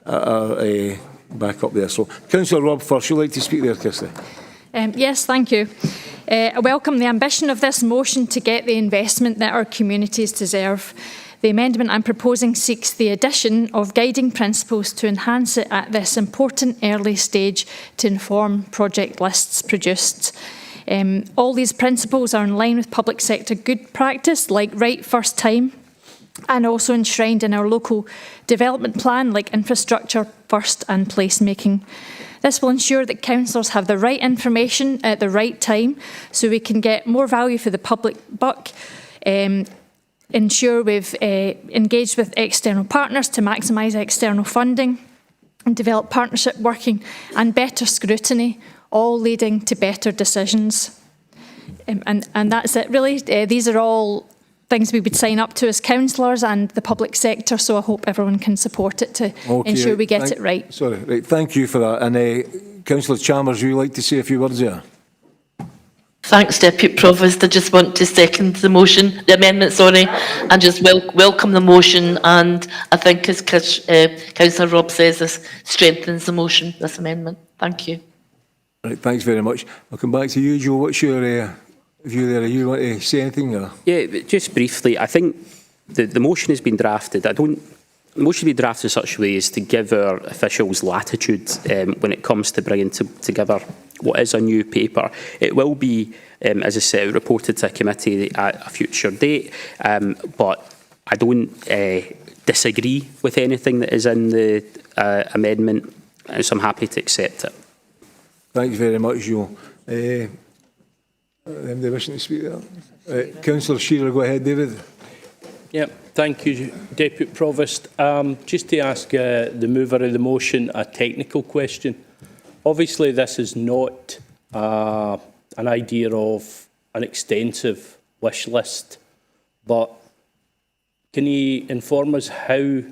back up there. So, Councillor Robb first, would you like to speak there, Kirsty?
Yes, thank you. I welcome the ambition of this motion to get the investment that our communities deserve. The amendment I'm proposing seeks the addition of guiding principles to enhance it at this important early stage to inform project lists produced. All these principles are in line with public sector good practice, like right first time, and also enshrined in our local development plan, like infrastructure first and placemaking. This will ensure that councillors have the right information at the right time, so we can get more value for the public buck, ensure we've engaged with external partners to maximise external funding, and develop partnership working and better scrutiny, all leading to better decisions. And that's it, really. These are all things we would sign up to as councillors and the public sector, so I hope everyone can support it to ensure we get it right.
Sorry, right, thank you for that. And Councillor Chalmers, would you like to say a few words there?
Thanks, Deputy Provost. I just want to second the motion, the amendment, sorry, and just welcome the motion. And I think, as Councillor Robb says, this strengthens the motion, this amendment. Thank you.
Right, thanks very much. I'll come back to you, Joe. What's your view there? You want to say anything? Or?
Yeah, just briefly, I think the motion has been drafted. The motion has been drafted in such a way as to give our officials latitude when it comes to bringing together what is a new paper. It will be, as I said, reported to a committee at a future date, but I don't disagree with anything that is in the amendment, so I'm happy to accept it.
Thanks very much, Joe. Anybody wishing to speak there? Councillor Shearer, go ahead, David.
Yeah, thank you, Deputy Provost. Just to ask the mover of the motion a technical question. Obviously, this is not an idea of an extensive wish list, but can he inform us how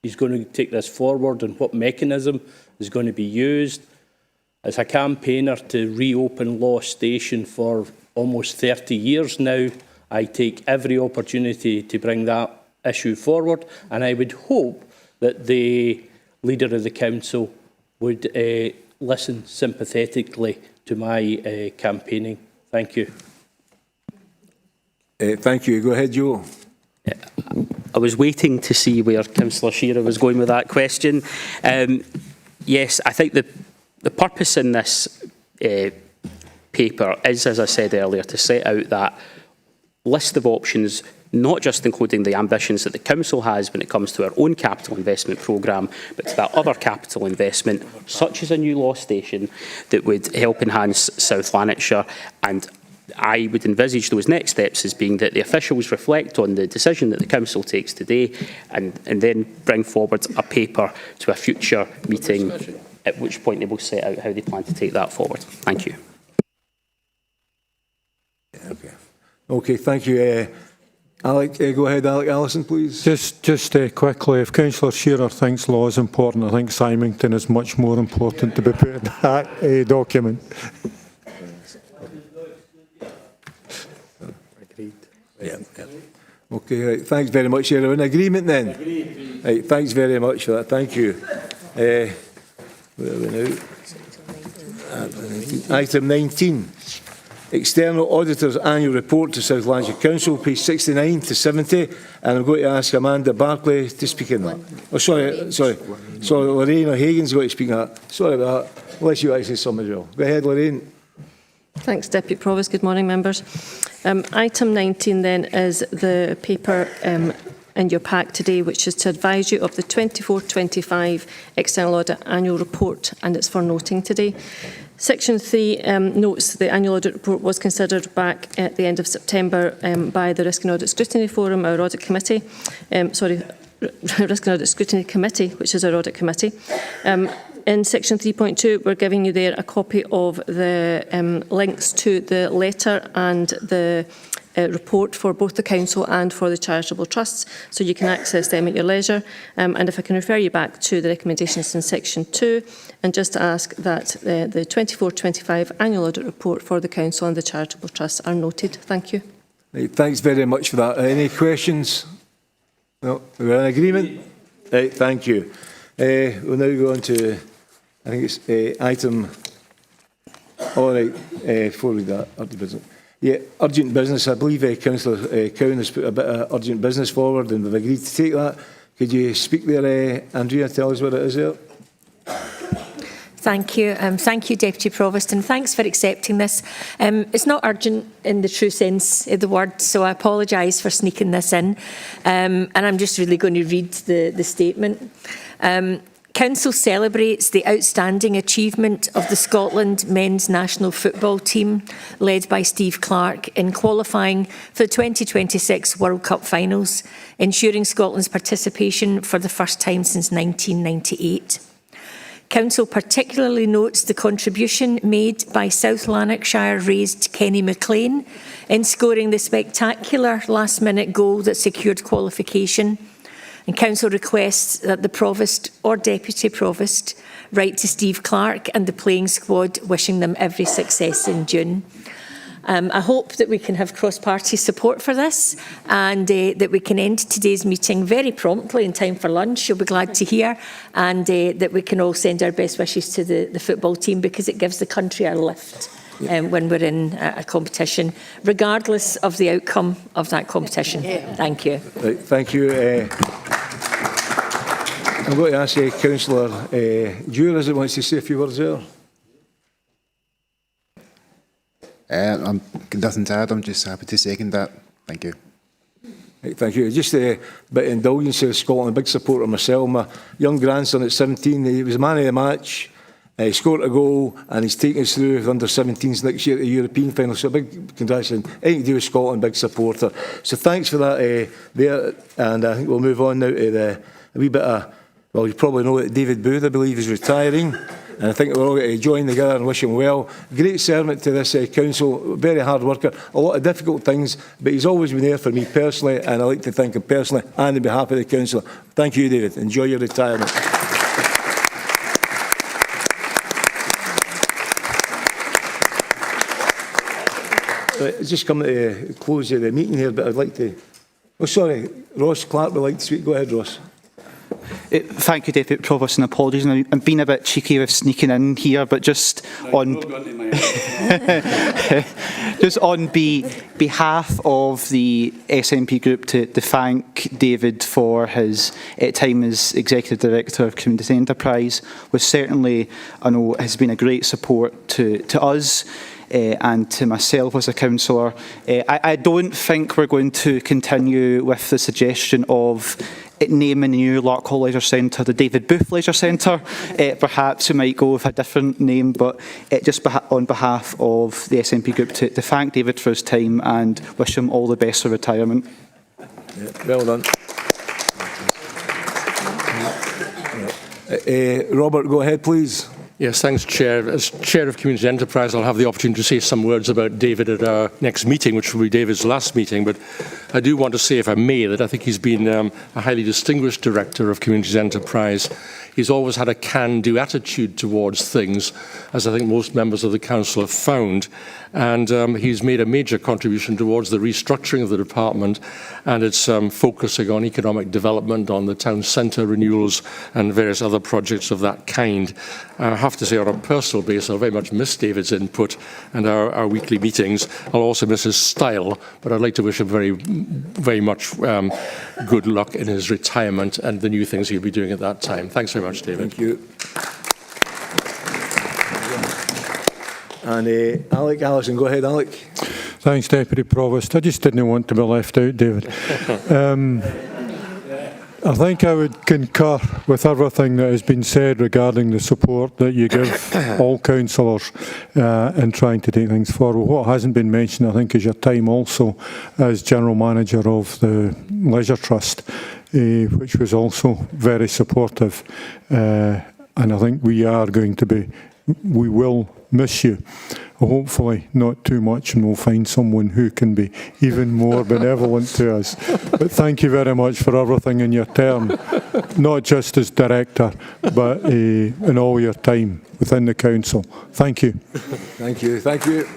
he's going to take this forward and what mechanism is going to be used? As a campaigner to reopen Law Station for almost 30 years now, I take every opportunity to bring that issue forward, and I would hope that the Leader of the Council would listen sympathetically to my campaigning. Thank you.
Thank you. Go ahead, Joe.
I was waiting to see where Councillor Shearer was going with that question. Yes, I think the purpose in this paper is, as I said earlier, to set out that list of options, not just including the ambitions that the Council has when it comes to our own capital investment programme, but to that other capital investment, such as a new law station, that would help enhance South Lanarkshire. And I would envisage those next steps as being that the officials reflect on the decision that the Council takes today and then bring forward a paper to a future meeting, at which point they will set out how they plan to take that forward. Thank you.
Okay, thank you. Alec, go ahead, Alec Allison, please.
Just quickly, if Councillor Shearer thinks law is important, I think Symington is much more important to be put in that document.
Agreed. Yeah. Okay, right. Thanks very much. You're in agreement then? Agreed. Right, thanks very much for that. Thank you. Where are we now? Item 19. External Auditor's Annual Report to South Lanarkshire Council, page 69 to 70, and I'm going to ask Amanda Barclay to speak in that. Oh, sorry, Lorraine O'Hagan's got to speak in that. Sorry about that, unless you actually something as well. Go ahead, Lorraine.
Thanks, Deputy Provost. Good morning, members. Item 19 then is the paper in your pack today, which is to advise you of the 24-25 External Audit Annual Report, and it's for noting today. Section 3 notes the annual audit report was considered back at the end of September by the Risk and Audit Scrutiny Forum, our audit committee. Risk and Audit Scrutiny Committee, which is our audit committee. In section 3.2, we're giving you there a copy of the links to the letter and the report for both the Council and for the charitable trusts, so you can access them at your leisure. And if I can refer you back to the recommendations in section 2, and just to ask that the 24-25 annual audit report for the Council and the charitable trusts are noted. Thank you.
Right, thanks very much for that. Any questions? No, we're in agreement? Right, thank you. We'll now go on to, I think it's item, all right, before we do that, urgent business. Yeah, urgent business. I believe Councillor Cowan has put a bit of urgent business forward and we've agreed to take that. Could you speak there, Andrea, tell us what it is there?
Thank you. Thank you, Deputy Provost, and thanks for accepting this. It's not urgent in the true sense of the word, so I apologise for sneaking this in. And I'm just really going to read the statement. Council celebrates the outstanding achievement of the Scotland men's national football team, led by Steve Clarke, in qualifying for the 2026 World Cup finals, ensuring Scotland's participation for the first time since 1998. Council particularly notes the contribution made by South Lanarkshire raised Kenny McLean in scoring the spectacular last-minute goal that secured qualification. And Council requests that the Provost or Deputy Provost write to Steve Clarke and the playing squad, wishing them every success in June. I hope that we can have cross-party support for this and that we can end today's meeting very promptly in time for lunch, you'll be glad to hear, and that we can all send our best wishes to the football team, because it gives the country a lift when we're in a competition, regardless of the outcome of that competition. Thank you.
Right, thank you. I'm going to ask Councillor Dewar, as it wants to say a few words there.
I'm nothing to add. I'm just happy to second that. Thank you.
Right, thank you. Just a bit of indulgence of Scotland, a big supporter myself. My young grandson at 17, he was man of the match. He scored a goal and he's taken us through with under-17s next year at the European final. So a big congratulations. Anything to do with Scotland, big supporter. So thanks for that there. And I think we'll move on now to a wee bit of, well, you probably know that David Booth, I believe, is retiring. And I think we're all going to join together and wish him well. Great servant to this council, very hard worker, a lot of difficult things, but he's always been there for me personally, and I'd like to thank him personally and on behalf of the council. Thank you, David. Enjoy your retirement. It's just coming to the close of the meeting here, but I'd like to... Oh, sorry, Ross Clark would like to speak. Go ahead, Ross.
Thank you, Deputy Provost, and apologies. I'm being a bit cheeky with sneaking in here, but just on just on behalf of the SNP group to thank David for his time as Executive Director of Community Enterprise, which certainly I know has been a great support to us. And to myself as a councillor. I don't think we're going to continue with the suggestion of naming the new Larkhall Leisure Centre the David Booth Leisure Centre. Perhaps we might go with a different name, but just on behalf of the SNP group to thank David for his time and wish him all the best for retirement.
Yeah, well done. Robert, go ahead, please.
Yes, thanks, Chair. As Chair of Community Enterprise, I'll have the opportunity to say some words about David at our next meeting, which will be David's last meeting. But I do want to say, if I may, that I think he's been a highly distinguished Director of Community Enterprise. He's always had a can-do attitude towards things, as I think most members of the Council have found. And he's made a major contribution towards the restructuring of the department and its focusing on economic development, on the town centre renewals and various other projects of that kind. I have to say, on a personal basis, I'll very much miss David's input and our weekly meetings. I'll also miss his style, but I'd like to wish him very much good luck in his retirement and the new things he'll be doing at that time. Thanks very much, David.
Thank you. And Alec Allison, go ahead, Alec.
Thanks, Deputy Provost. I just didn't want to be left out, David. I think I would concur with everything that has been said regarding the support that you give all councillors in trying to take things forward. What hasn't been mentioned, I think, is your time also as General Manager of the Leisure Trust, which was also very supportive. And I think we will miss you hopefully not too much, and we'll find someone who can be even more benevolent to us. But thank you very much for everything in your term, not just as director, but in all your time within the council. Thank you.
Thank you. Thank you.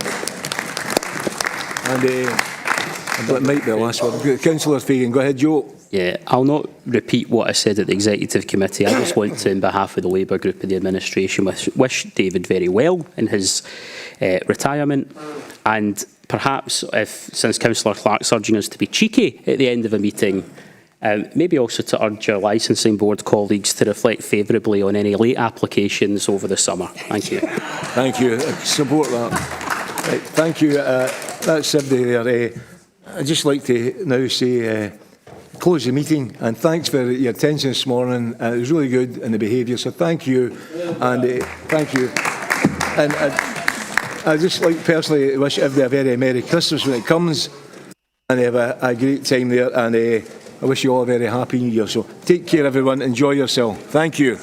And that might be the last one. Councillor Fagan, go ahead, Joe.
Yeah, I'll not repeat what I said at the Executive Committee. I just want to, on behalf of the Labour Group and the administration, wish David very well in his retirement. And perhaps, since Councillor Clark's urging us to be cheeky at the end of a meeting, maybe also to urge our licensing board colleagues to reflect favourably on any late applications over the summer. Thank you.
Thank you. I support that. Right, thank you. That's everybody there. I'd just like to now say close the meeting, and thanks for your attention this morning. It was really good in the behaviour, so thank you. And thank you. And I just like personally wish everybody a very Merry Christmas when it comes, and have a great time there. And I wish you all a very happy New Year. So take care, everyone. Enjoy yourself. Thank you.